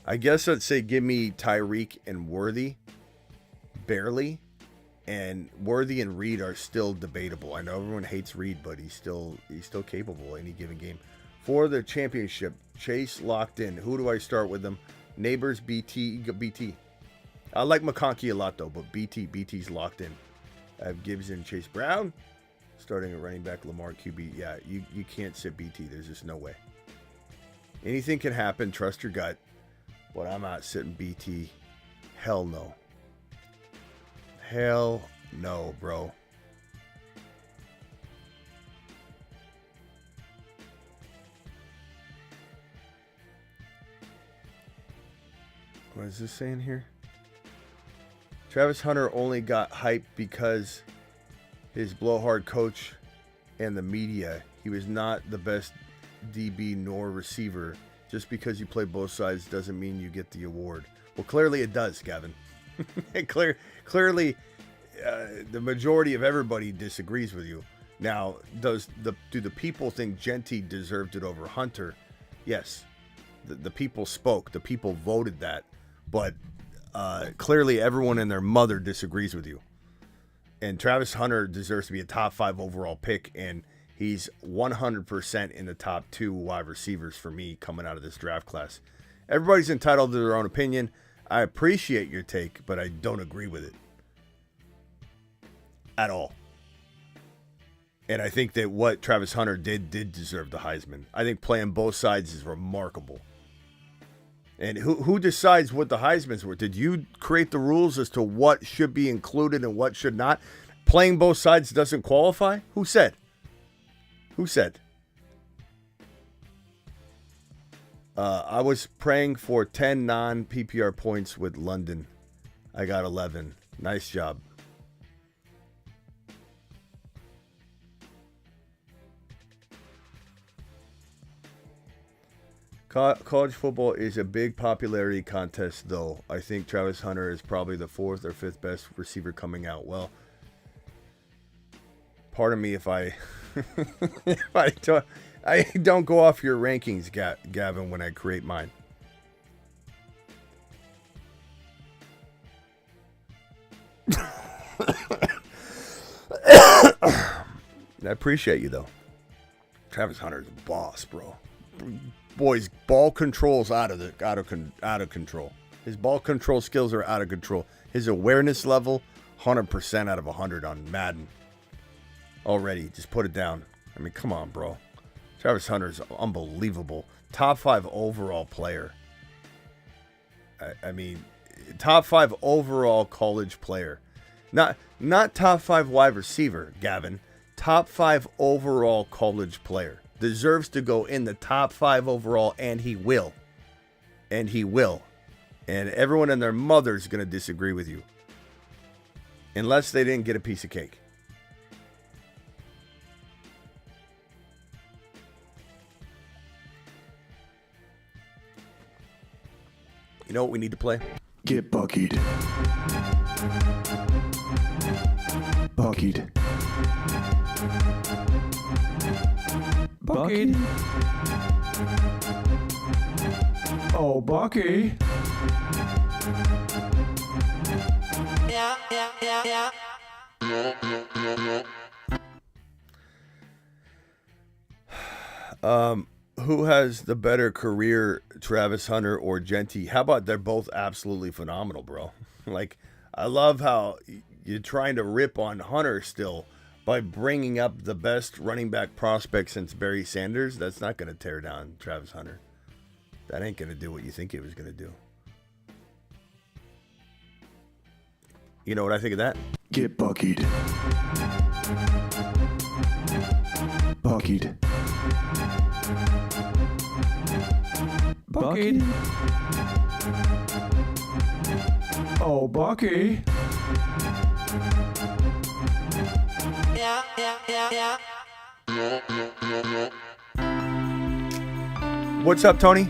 I guess I'd say give me Tyreek and Worthy, barely. And Worthy and Reed are still debatable. I know everyone hates Reed, but he's still capable any given game. For the championship, Chase locked in. Who do I start with them? Neighbors, BT. I like McConkey a lot, though, but BT's locked in. I have Gibbs and Chase Brown. Starting at running back, Lamar QB. Yeah, you can't sit BT. There's just no way. Anything can happen. Trust your gut. But I'm not sitting BT. Hell no. Hell no, bro. What is this saying here? Travis Hunter only got hyped because his blowhard coach and the media. He was not the best DB nor receiver. Just because you play both sides doesn't mean you get the award. Well, clearly it does, Gavin. Clearly, the majority of everybody disagrees with you. Now, do the people think Genty deserved it over Hunter? Yes. The people spoke. The people voted that. But clearly everyone and their mother disagrees with you. And Travis Hunter deserves to be a top 5 overall pick, and he's 100% in the top 2 wide receivers for me coming out of this draft class. Everybody's entitled to their own opinion. I appreciate your take, but I don't agree with it at all. And I think that what Travis Hunter did deserve the Heisman. I think playing both sides is remarkable. And who decides what the Heismans were? Did you create the rules as to what should be included and what should not? Playing both sides doesn't qualify? Who said? Who said? I was praying for 10 non-PPR points with London. I got 11. Nice job. College football is a big popularity contest, though. I think Travis Hunter is probably the 4th or 5th best receiver coming out. Well, pardon me if I I don't go off your rankings, Gavin, when I create mine. I appreciate you, though. Travis Hunter's a boss, bro. Boy's ball control's out of control. His ball control skills are out of control. His awareness level, 100% out of 100 on Madden. Already, just put it down. I mean, come on, bro. Travis Hunter's unbelievable. Top 5 overall player. I mean, top 5 overall college player. Not top 5 wide receiver, Gavin. Top 5 overall college player. Deserves to go in the top 5 overall, and he will. And he will. And everyone and their mother's going to disagree with you. Unless they didn't get a piece of cake. You know what we need to play? Get buckied. Buckied. Buckied. Oh, Bucky. Yeah. Who has the better career, Travis Hunter or Genty? How about they're both absolutely phenomenal, bro? Like, I love how you're trying to rip on Hunter still by bringing up the best running back prospect since Barry Sanders. That's not going to tear down Travis Hunter. That ain't going to do what you think it was going to do. You know what I think of that? Get buckied. Buckied. Buckied. Oh, Bucky. Yeah. What's up, Tony?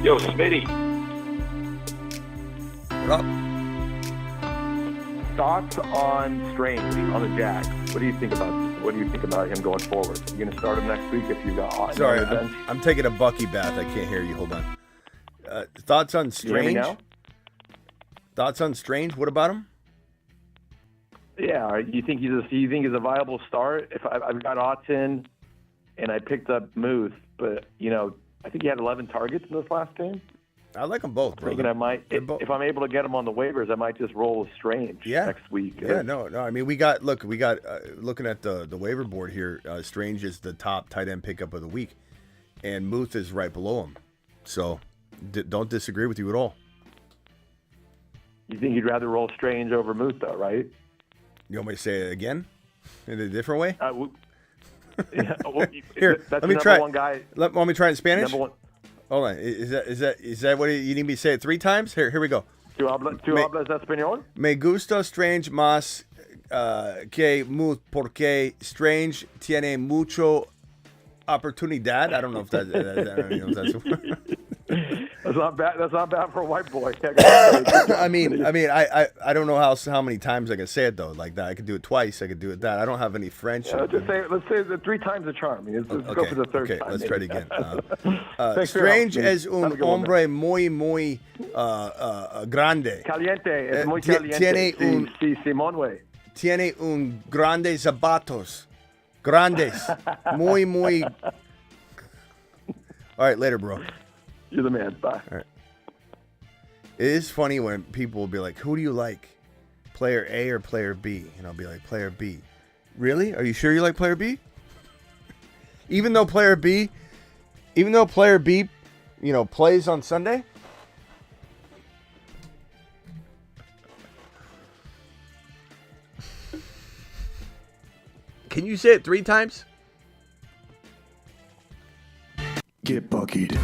Yo, Smitty. What up? Thoughts on Strange on the Jags? What do you think about him going forward? You gonna start him next week if you got Otten? Sorry, I'm taking a Bucky bath. I can't hear you. Hold on. Thoughts on Strange? You hear me now? Thoughts on Strange? What about him? Yeah, you think he's a viable start? If I've got Otten and I picked up Muth, but I think he had 11 targets in this last game. I like them both, bro. Thinking I might, if I'm able to get him on the waivers, I might just roll with Strange next week. Yeah, no. I mean, we got looking at the waiver board here. Strange is the top tight end pickup of the week, and Muth is right below him. So, don't disagree with you at all. You think you'd rather roll Strange over Muth, though, right? You want me to say it again in a different way? Yeah, well, here, that's let me the try. number one guy. Want me to try it in Spanish? Number one. Hold on. Is that what you need me to say it 3 times? Here we go. ¿Tú hablas español? Me gusta Strange más que Muth porque Strange tiene mucho oportunidad. I don't know if that's That's not bad. That's not bad for a white boy. I mean, I don't know how many times I can say it though. Like that, I could do it twice. I could do it that. I don't have any French. Yeah, let's say the 3 times the charm. Let's go for the third time. Okay, let's try it again. Strange es un hombre muy grande. Caliente, es muy caliente. Simón, güey. Tiene un grandes zapatos. Grandes. muy. All right, later, bro. You're the man. Bye. All right. It is funny when people will be like, who do you like? Player A or player B? And I'll be like, player B. Really? Are you sure you like player B? Even though player B, plays on Sunday? Can you say it 3 times? Get buckied.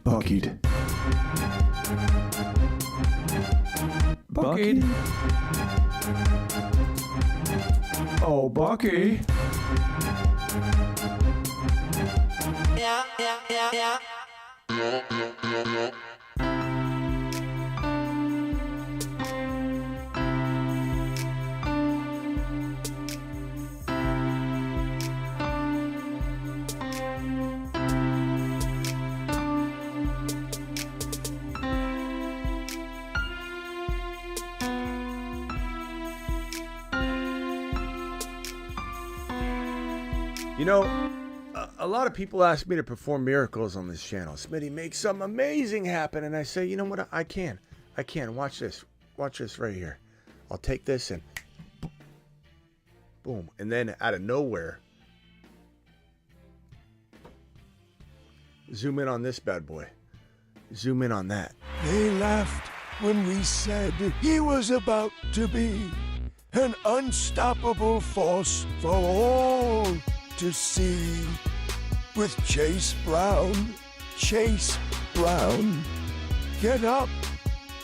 Buckied. Buckied. Oh, Bucky. Yeah. You know, a lot of people ask me to perform miracles on this channel. Smitty, make something amazing happen. And I say, you know what? I can. Watch this. Watch this right here. I'll take this and boom. And then out of nowhere, zoom in on this bad boy. Zoom in on that. They laughed when we said he was about to be an unstoppable force for all to see. With Chase Brown, get up,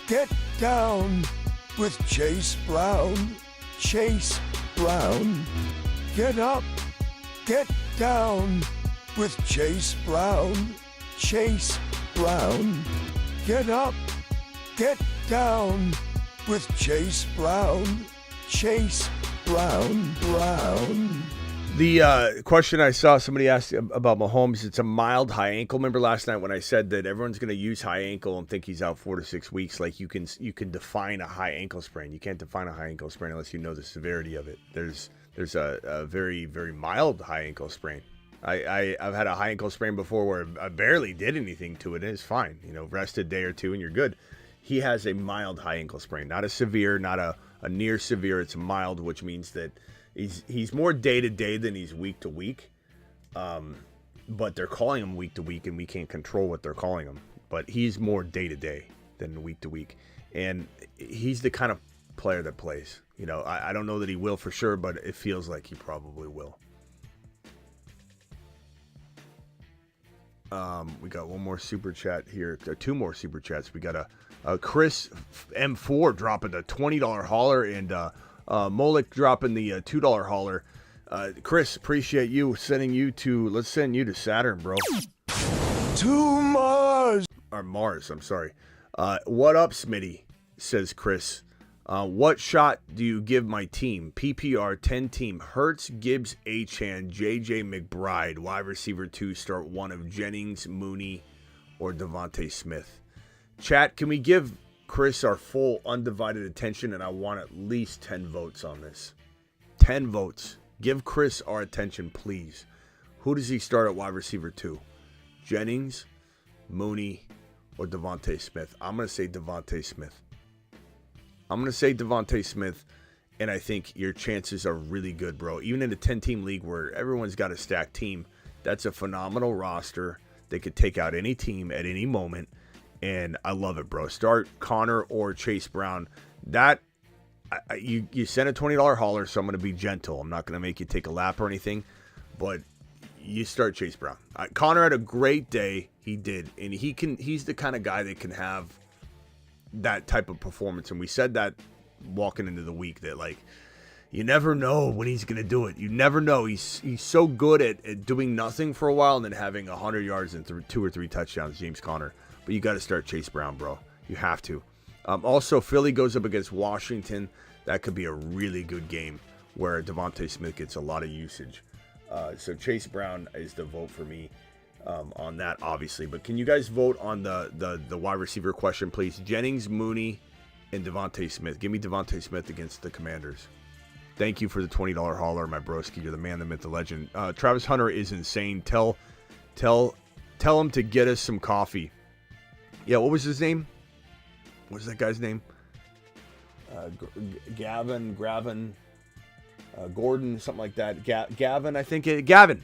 get down. With Chase Brown, get up, get down. With Chase Brown, get up, get down. With Chase Brown, The question I saw somebody asked about Mahomes, it's a mild high ankle. Remember last night when I said that everyone's going to use high ankle and think he's out 4 to 6 weeks? Like you can define a high ankle sprain. You can't define a high ankle sprain unless you know the severity of it. There's a very, very mild high ankle sprain. I've had a high ankle sprain before where I barely did anything to it. And it's fine. Rest a day or two and you're good. He has a mild high ankle sprain, not a severe, not a near severe. It's mild, which means that he's more day to day than he's week to week. But they're calling him week to week, and we can't control what they're calling him. But he's more day to day than week to week, and he's the kind of player that plays. I don't know that he will for sure, but it feels like he probably will. We got one more super chat here, two more super chats. We got a Chris M4 dropping the $20 hauler, and Molik dropping the $2 hauler. Chris, appreciate you. Let's send you to Saturn, bro. To Mars. Or Mars, I'm sorry. What up, Smitty? Says Chris. What shot do you give my team? PPR 10 team. Hurts, Gibbs, Achane, JJ McBride. Wide receiver 2. Start one of Jennings, Mooney, or Devontae Smith. Chat, can we give Chris our full undivided attention? And I want at least 10 votes on this. 10 votes. Give Chris our attention, please. Who does he start at wide receiver 2? Jennings, Mooney, or Devontae Smith? I'm going to say Devontae Smith. And I think your chances are really good, bro. Even in a 10-team league where everyone's got a stacked team, that's a phenomenal roster. They could take out any team at any moment, and I love it, bro. Start Connor or Chase Brown. You sent a $20 hauler, so I'm going to be gentle. I'm not going to make you take a lap or anything, but you start Chase Brown. Connor had a great day. He did, and he's the kind of guy that can have that type of performance, and we said that walking into the week that, like, you never know when he's going to do it. You never know. He's so good at doing nothing for a while and then having 100 yards and 2 or 3 touchdowns, James Conner. But you got to start Chase Brown, bro. You have to. Also, Philly goes up against Washington. That could be a really good game where Devontae Smith gets a lot of usage. So Chase Brown is the vote for me on that, obviously. But can you guys vote on the wide receiver question, please? Jennings, Mooney, and Devontae Smith. Give me Devontae Smith against the Commanders. Thank you for the $20 hauler, my broski. You're the man, the myth, the legend. Travis Hunter is insane. Tell him to get us some coffee. Yeah, what was his name? What was that guy's name? Gavin, Gordon, something like that. Gavin, I think. Gavin.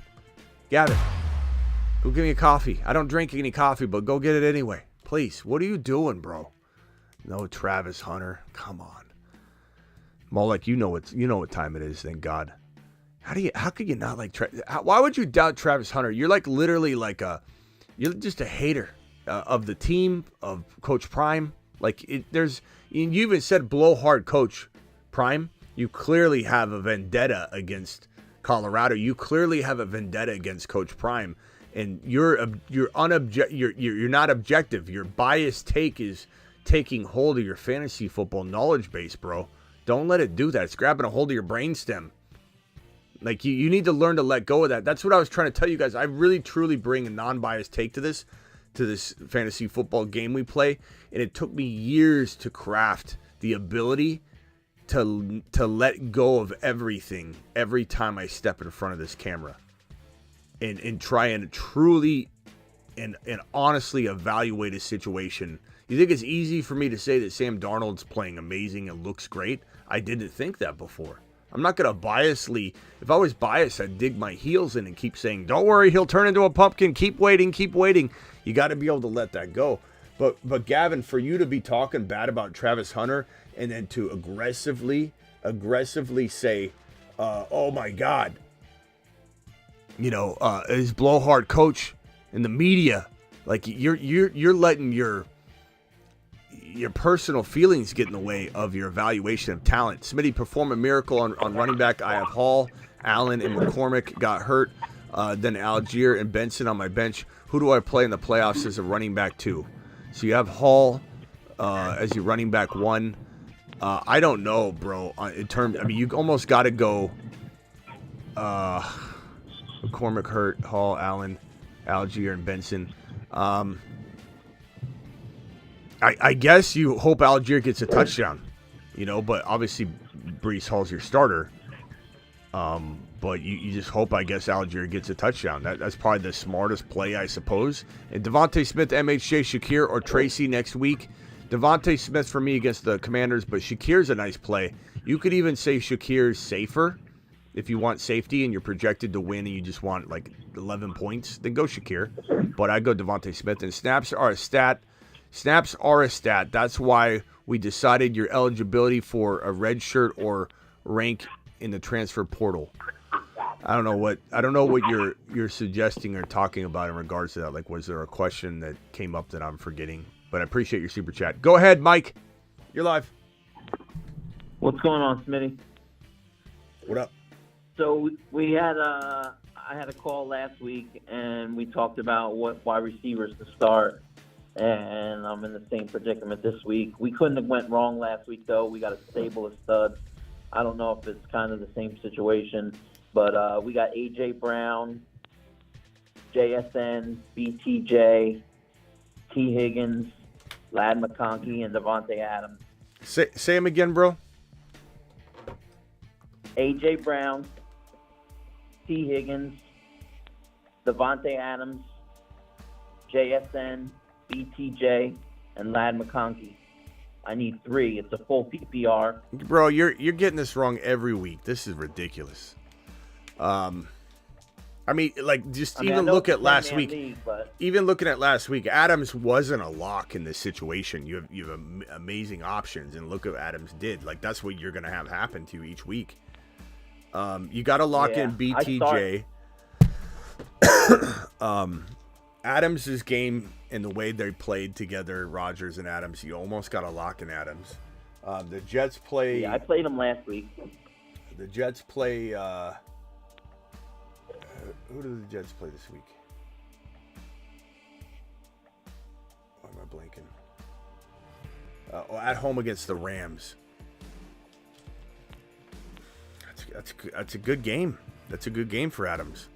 Go give me a coffee. I don't drink any coffee, but go get it anyway. Please. What are you doing, bro? No, Travis Hunter. Come on. Molek, you know what time it is, thank God. How could you not like why would you doubt Travis Hunter? You're like literally like you're just a hater of the team, of Coach Prime. Like you even said blowhard Coach Prime. You clearly have a vendetta against Colorado. You clearly have a vendetta against Coach Prime, and you're not objective. Your biased take is taking hold of your fantasy football knowledge base, bro. Don't let it do that. It's grabbing a hold of your brainstem. Like, you need to learn to let go of that. That's what I was trying to tell you guys. I really, truly bring a non-biased take to this fantasy football game we play. And it took me years to craft the ability to let go of everything every time I step in front of this camera. And try and truly and honestly evaluate a situation. You think it's easy for me to say that Sam Darnold's playing amazing and looks great? I didn't think that before. I'm not going to biasly, if I was biased, I'd dig my heels in and keep saying, don't worry, he'll turn into a pumpkin. Keep waiting. You got to be able to let that go. But Gavin, for you to be talking bad about Travis Hunter and then to aggressively say, oh my God, his blowhard coach in the media, like you're letting your personal feelings get in the way of your evaluation of talent. Smitty, perform a miracle on running back. I have Hall, Allen, and McCormick got hurt. Then Algier and Benson on my bench. Who do I play in the playoffs as a running back 2? So you have Hall as your running back 1. I don't know, bro. You almost got to go. McCormick, Hurt, Hall, Allen, Algier, and Benson. I guess you hope Algier gets a touchdown, but obviously Breece Hall's your starter. But you just hope, I guess, Algier gets a touchdown. That's probably the smartest play, I suppose. And Devontae Smith, MHJ, Shakir, or Tracy next week. Devontae Smith for me against the Commanders, but Shakir's a nice play. You could even say Shakir's safer if you want safety and you're projected to win and you just want like 11 points. Then go Shakir. But I go Devontae Smith. And snaps are a stat. Snaps are a stat. That's why we decided your eligibility for a red shirt or rank in the transfer portal. I don't know what you're suggesting or talking about in regards to that. Like, was there a question that came up that I'm forgetting? But I appreciate your super chat. Go ahead, Mike. You're live. What's going on, Smitty? What up? So we had I had a call last week, and we talked about what wide receivers to start. And I'm in the same predicament this week. We couldn't have went wrong last week, though. We got a stable of studs. I don't know if it's kind of the same situation, but we got A.J. Brown, JSN, BTJ, T. Higgins, Ladd McConkey, and Devontae Adams. Say him again, bro. A.J. Brown, T. Higgins, Devontae Adams, JSN, BTJ, and Ladd McConkey. I need 3. It's a full PPR. Bro, you're getting this wrong every week. This is ridiculous. Look at last week. Even looking at last week, Adams wasn't a lock in this situation. You have amazing options, and look what Adams did. Like, that's what you're going to have happen to you each week. You got to lock in BTJ. Adams' game and the way they played together, Rodgers and Adams, you almost got to lock in Adams. The Jets play... Yeah, I played him last week. The Jets play... who do the Jets play this week? Why am I blanking? At home against the Rams. That's a good game. That's a good game for Adams.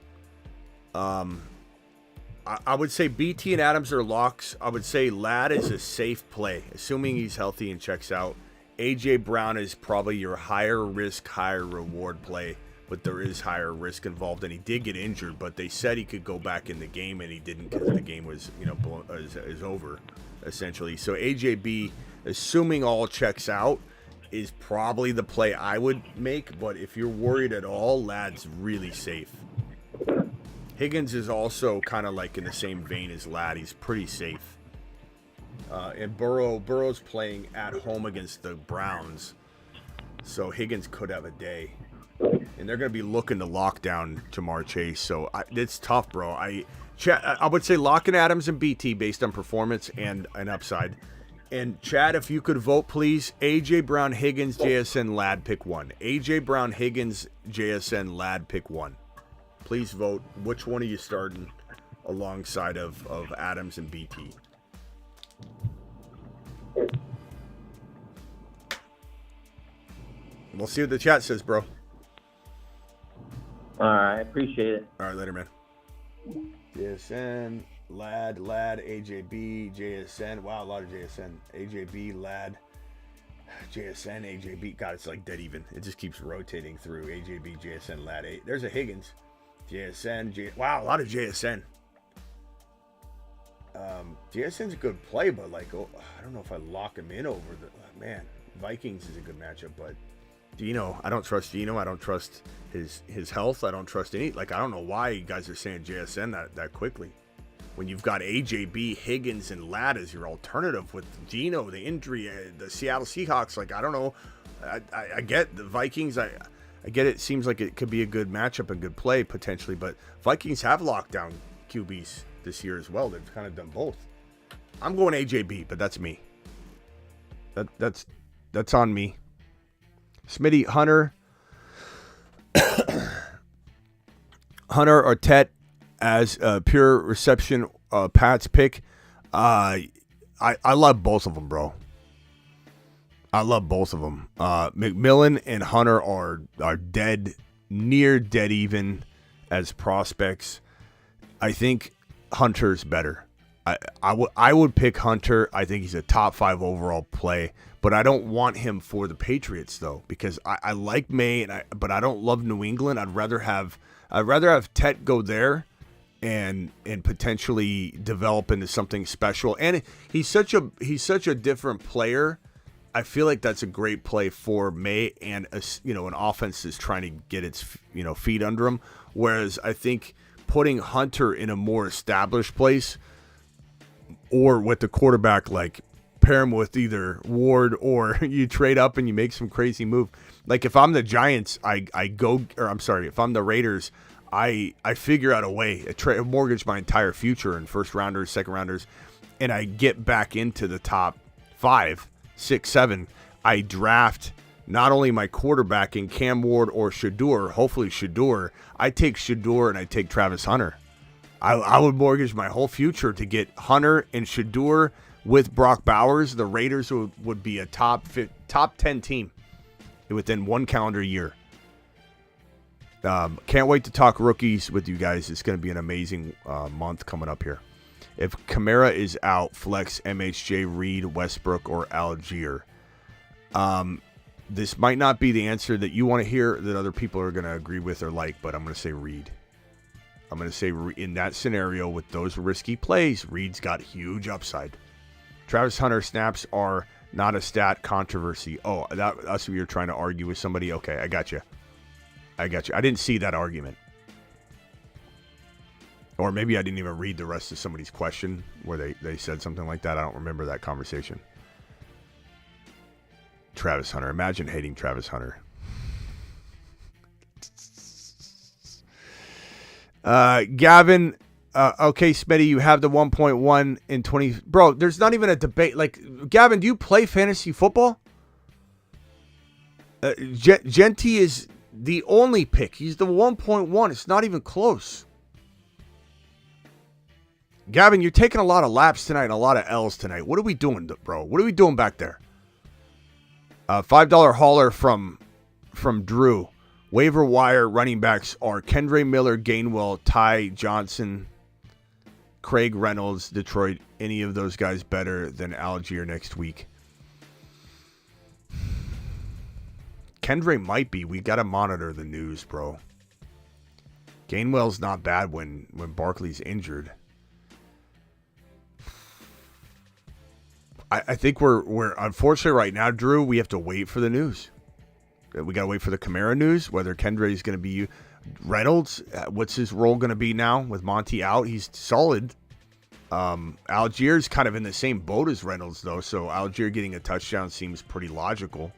I would say BT and Adams are locks. I would say Ladd is a safe play, assuming he's healthy and checks out. A.J. Brown is probably your higher risk, higher reward play, but there is higher risk involved, and he did get injured, but they said he could go back in the game, and he didn't because the game was, is over, essentially. So AJB, assuming all checks out, is probably the play I would make, but if you're worried at all, Ladd's really safe. Higgins is also kind of like in the same vein as Ladd. He's pretty safe. And Burrow's playing at home against the Browns, so Higgins could have a day. And they're going to be looking to lock down Ja'Marr Chase, so it's tough, bro. I would say lock in Adams and BT based on performance and an upside. And Chad, if you could vote, please. A.J. Brown, Higgins, JSN, Ladd, pick one. A.J. Brown, Higgins, JSN, Ladd, pick one. Please vote. Which one are you starting alongside of Adams and BT? We'll see what the chat says, bro. All right, appreciate it. All right, later, man. JSN, Ladd, AJB, JSN. Wow, a lot of JSN. AJB, Ladd, JSN, AJB. God, it's like dead even. It just keeps rotating through AJB, JSN, Ladd. There's a Higgins. JSN, wow, a lot of JSN. JSN's a good play, but I don't know if I lock him in over the man. Vikings is a good matchup, but Gino, I don't trust Gino. I don't trust his health. I don't trust any. I don't know why you guys are saying JSN that quickly when you've got AJB, Higgins, and Ladd as your alternative with Gino, the injury, the Seattle Seahawks. I don't know. I get the Vikings. I get it. Seems like it could be a good matchup and good play potentially, but Vikings have locked down QBs this year as well. They've kind of done both. I'm going AJB, but that's me. That's on me. Smitty, Hunter Artette as a pure reception Pat's pick. I love both of them, bro. I love both of them. McMillan and Hunter are dead near dead even as prospects. I think Hunter's better. I would pick Hunter. I think he's a top 5 overall play, but I don't want him for the Patriots though, because I like May, but I don't love New England. I'd rather have Tet go there and potentially develop into something special. And he's such a different player. I feel like that's a great play for May and an offense is trying to get its feet under him. Whereas I think putting Hunter in a more established place, or with the quarterback, like pair him with either Ward or you trade up and you make some crazy move. Like if I'm the Giants, if I'm the Raiders, I figure out a way, mortgage my entire future in first rounders, second rounders, and I get back into the top 5, 6, 7. I draft not only my quarterback in Cam Ward or Shador, hopefully Shador. I take Shador and I take Travis Hunter. I would mortgage my whole future to get Hunter and Shador with Brock Bowers. The Raiders would be a top 10 team within one calendar year. Can't wait to talk rookies with you guys. It's going to be an amazing month coming up here. If Kamara is out, flex MHJ, Reed, Westbrook, or Algier. This might not be the answer that you want to hear, that other people are going to agree with or like, but I'm going to say Reed. I'm going to say in that scenario with those risky plays, Reed's got huge upside. Travis Hunter snaps are not a stat controversy. Oh, that's what you're trying to argue with somebody? Okay, I got you. I didn't see that argument. Or maybe I didn't even read the rest of somebody's question where they said something like that. I don't remember that conversation. Travis Hunter. Imagine hating Travis Hunter. Gavin, okay, Smitty, you have the 1.1 in 20. Bro, there's not even a debate. Like, Gavin, do you play fantasy football? Genty is the only pick. He's the 1.1. It's not even close. Gavin, you're taking a lot of laps tonight and a lot of L's tonight. What are we doing, bro? What are we doing back there? $5 hauler from Drew. Waiver wire running backs are Kendre Miller, Gainwell, Ty Johnson, Craig Reynolds, Detroit. Any of those guys better than Algier next week? Kendre might be. We got to monitor the news, bro. Gainwell's not bad when Barkley's injured. I think we're unfortunately right now, Drew, we have to wait for the news. We got to wait for the Kamara news, whether Kendre is going to be Reynolds. What's his role going to be now with Monty out? He's solid. Algier's kind of in the same boat as Reynolds, though, so Algier getting a touchdown seems pretty logical.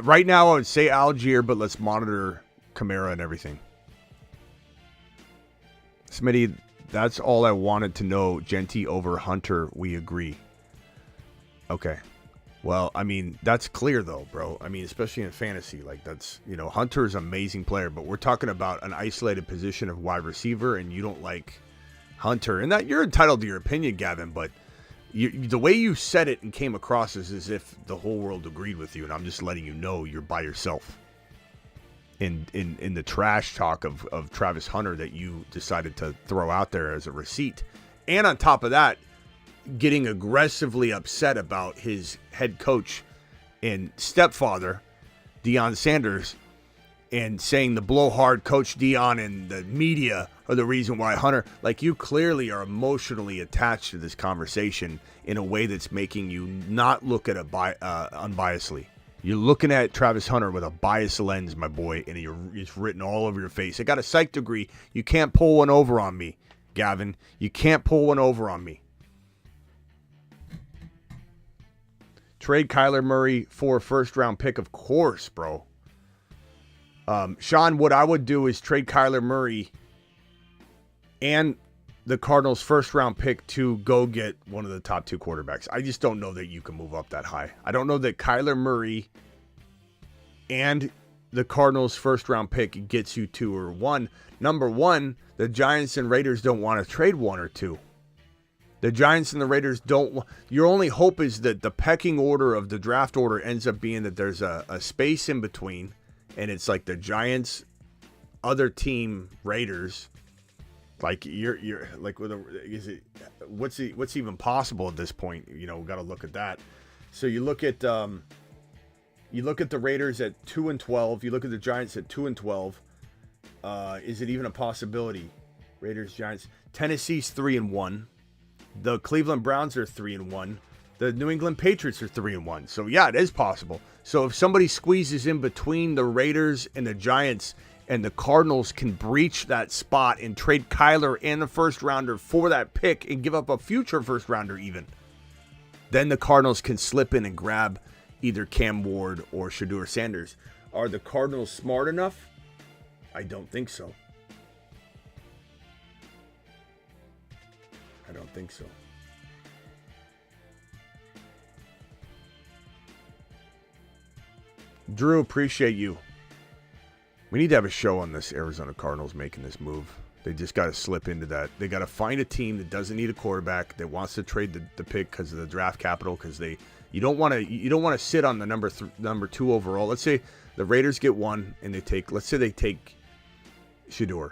Right now, I would say Algier, but let's monitor Kamara and everything. Smitty, that's all I wanted to know. Genty over Hunter, we agree. Okay. Well, I mean, that's clear, though, bro. I mean, especially in fantasy. Like, that's, Hunter's an amazing player, but we're talking about an isolated position of wide receiver, and you don't like Hunter. And that you're entitled to your opinion, Gavin, but the way you said it and came across is as if the whole world agreed with you, and I'm just letting you know you're by yourself in the trash talk of Travis Hunter that you decided to throw out there as a receipt. And on top of that, getting aggressively upset about his head coach and stepfather, Deion Sanders, and saying the blowhard Coach Deion and the media are the reason why Hunter, like, you clearly are emotionally attached to this conversation in a way that's making you not look at it unbiasedly. You're looking at Travis Hunter with a biased lens, my boy, and it's written all over your face. I got a psych degree. You can't pull one over on me, Gavin. You can't pull one over on me. Trade Kyler Murray for a first-round pick, of course, bro. Sean, what I would do is trade Kyler Murray and the Cardinals' first-round pick to go get one of the top 2 quarterbacks. I just don't know that you can move up that high. I don't know that Kyler Murray and the Cardinals' first-round pick gets you 2 or 1. Number 1, the Giants and Raiders don't want to trade 1 or 2. The Giants and the Raiders don't. Your only hope is that the pecking order of the draft order ends up being that there's a space in between, and it's like the Giants other team Raiders, like you're like what's even possible at this point? You know, we got to look at that. So you look at the Raiders at 2-12. You look at the Giants at 2-12. Is it even a possibility? Raiders, Giants, Tennessee's 3-1. The Cleveland Browns are 3-1. The New England Patriots are 3-1. So yeah, it is possible. So if somebody squeezes in between the Raiders and the Giants, and the Cardinals can breach that spot and trade Kyler and the first rounder for that pick and give up a future first rounder even, then the Cardinals can slip in and grab either Cam Ward or Shedeur Sanders. Are the Cardinals smart enough? I don't think so. I don't think so. Drew, appreciate you. We need to have a show on this Arizona Cardinals making this move. They just got to slip into that. They got to find a team that doesn't need a quarterback, that wants to trade the pick because of the draft capital. Because you don't want to sit on the number 2 overall. Let's say the Raiders get 1 and they take Shedeur,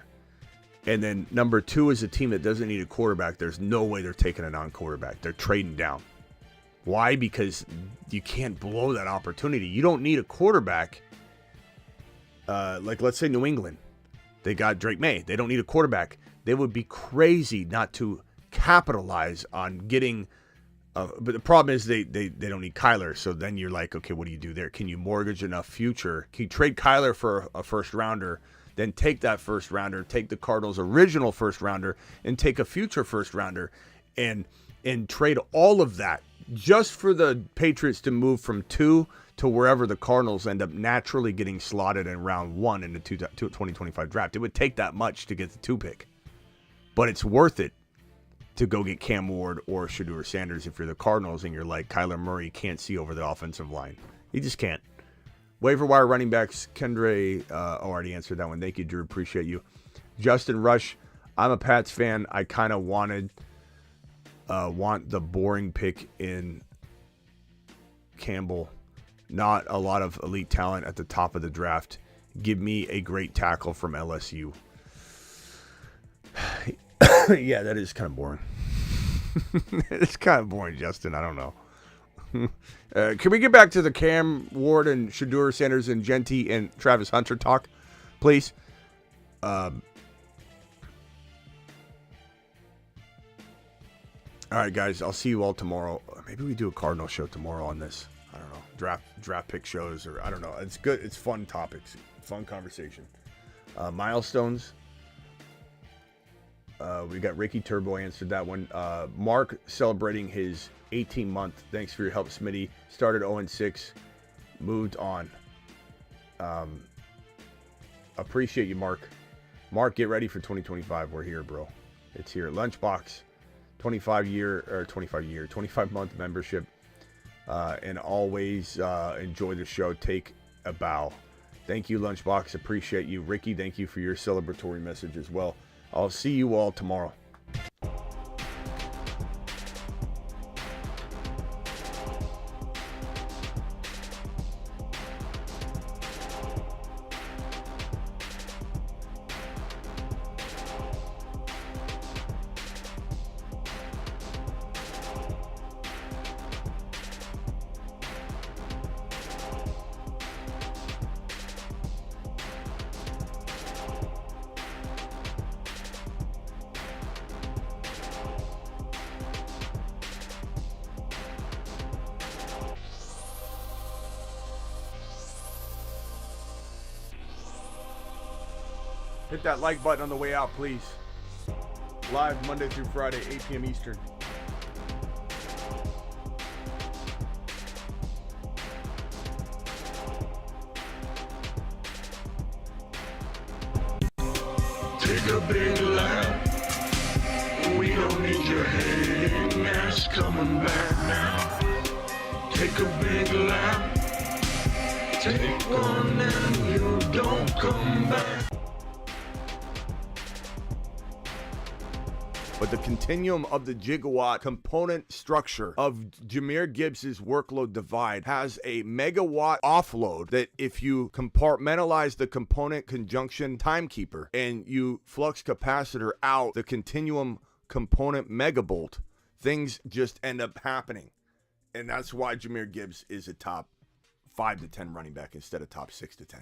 and then number 2 is a team that doesn't need a quarterback. There's no way they're taking a non-quarterback. They're trading down. Why? Because you can't blow that opportunity. You don't need a quarterback. Like, let's say New England. They got Drake May. They don't need a quarterback. They would be crazy not to capitalize on getting... but the problem is they don't need Kyler. So then you're like, okay, what do you do there? Can you mortgage enough future? Can you trade Kyler for a first rounder, then take that first rounder, take the Cardinals' original first rounder, and take a future first rounder, and trade all of that just for the Patriots to move from 2 to wherever the Cardinals end up naturally getting slotted in round 1 in the 2025 draft. It would take that much to get the 2 pick. But it's worth it to go get Cam Ward or Shedeur Sanders if you're the Cardinals and you're like, Kyler Murray can't see over the offensive line. He just can't. Waiver wire running backs, Kendre already answered that one. Thank you, Drew. Appreciate you. Justin Rush, I'm a Pats fan. I kind of want the boring pick in Campbell. Not a lot of elite talent at the top of the draft. Give me a great tackle from LSU. Yeah, that is kind of boring. It's kind of boring, Justin. I don't know. Can we get back to the Cam Ward and Shedeur Sanders and Genty and Travis Hunter talk, please? All right, guys. I'll see you all tomorrow. Maybe we do a Cardinal show tomorrow on this. I don't know. Draft pick shows, or I don't know. It's good. It's fun topics. Fun conversation. Milestones. We got Ricky Turbo answered that one. Mark celebrating his 18-month. Thanks for your help, Smitty. Started 0-6. Moved on. Appreciate you, Mark. Mark, get ready for 2025. We're here, bro. It's here. Lunchbox. 25-month membership. And always enjoy the show. Take a bow. Thank you, Lunchbox. Appreciate you. Ricky, thank you for your celebratory message as well. I'll see you all tomorrow. Hit that like button on the way out, please. Live Monday through Friday, 8 p.m. Eastern. Take a big lap. We don't need your hating ass coming back now. Take a big lap. Take one and you don't come back. but the continuum of the gigawatt component structure of Jahmyr Gibbs' workload divide has a megawatt offload that if you compartmentalize the component conjunction timekeeper and you flux capacitor out the continuum component megabolt, things just end up happening. And that's why Jahmyr Gibbs is a top 5 to 10 running back instead of top 6 to 10.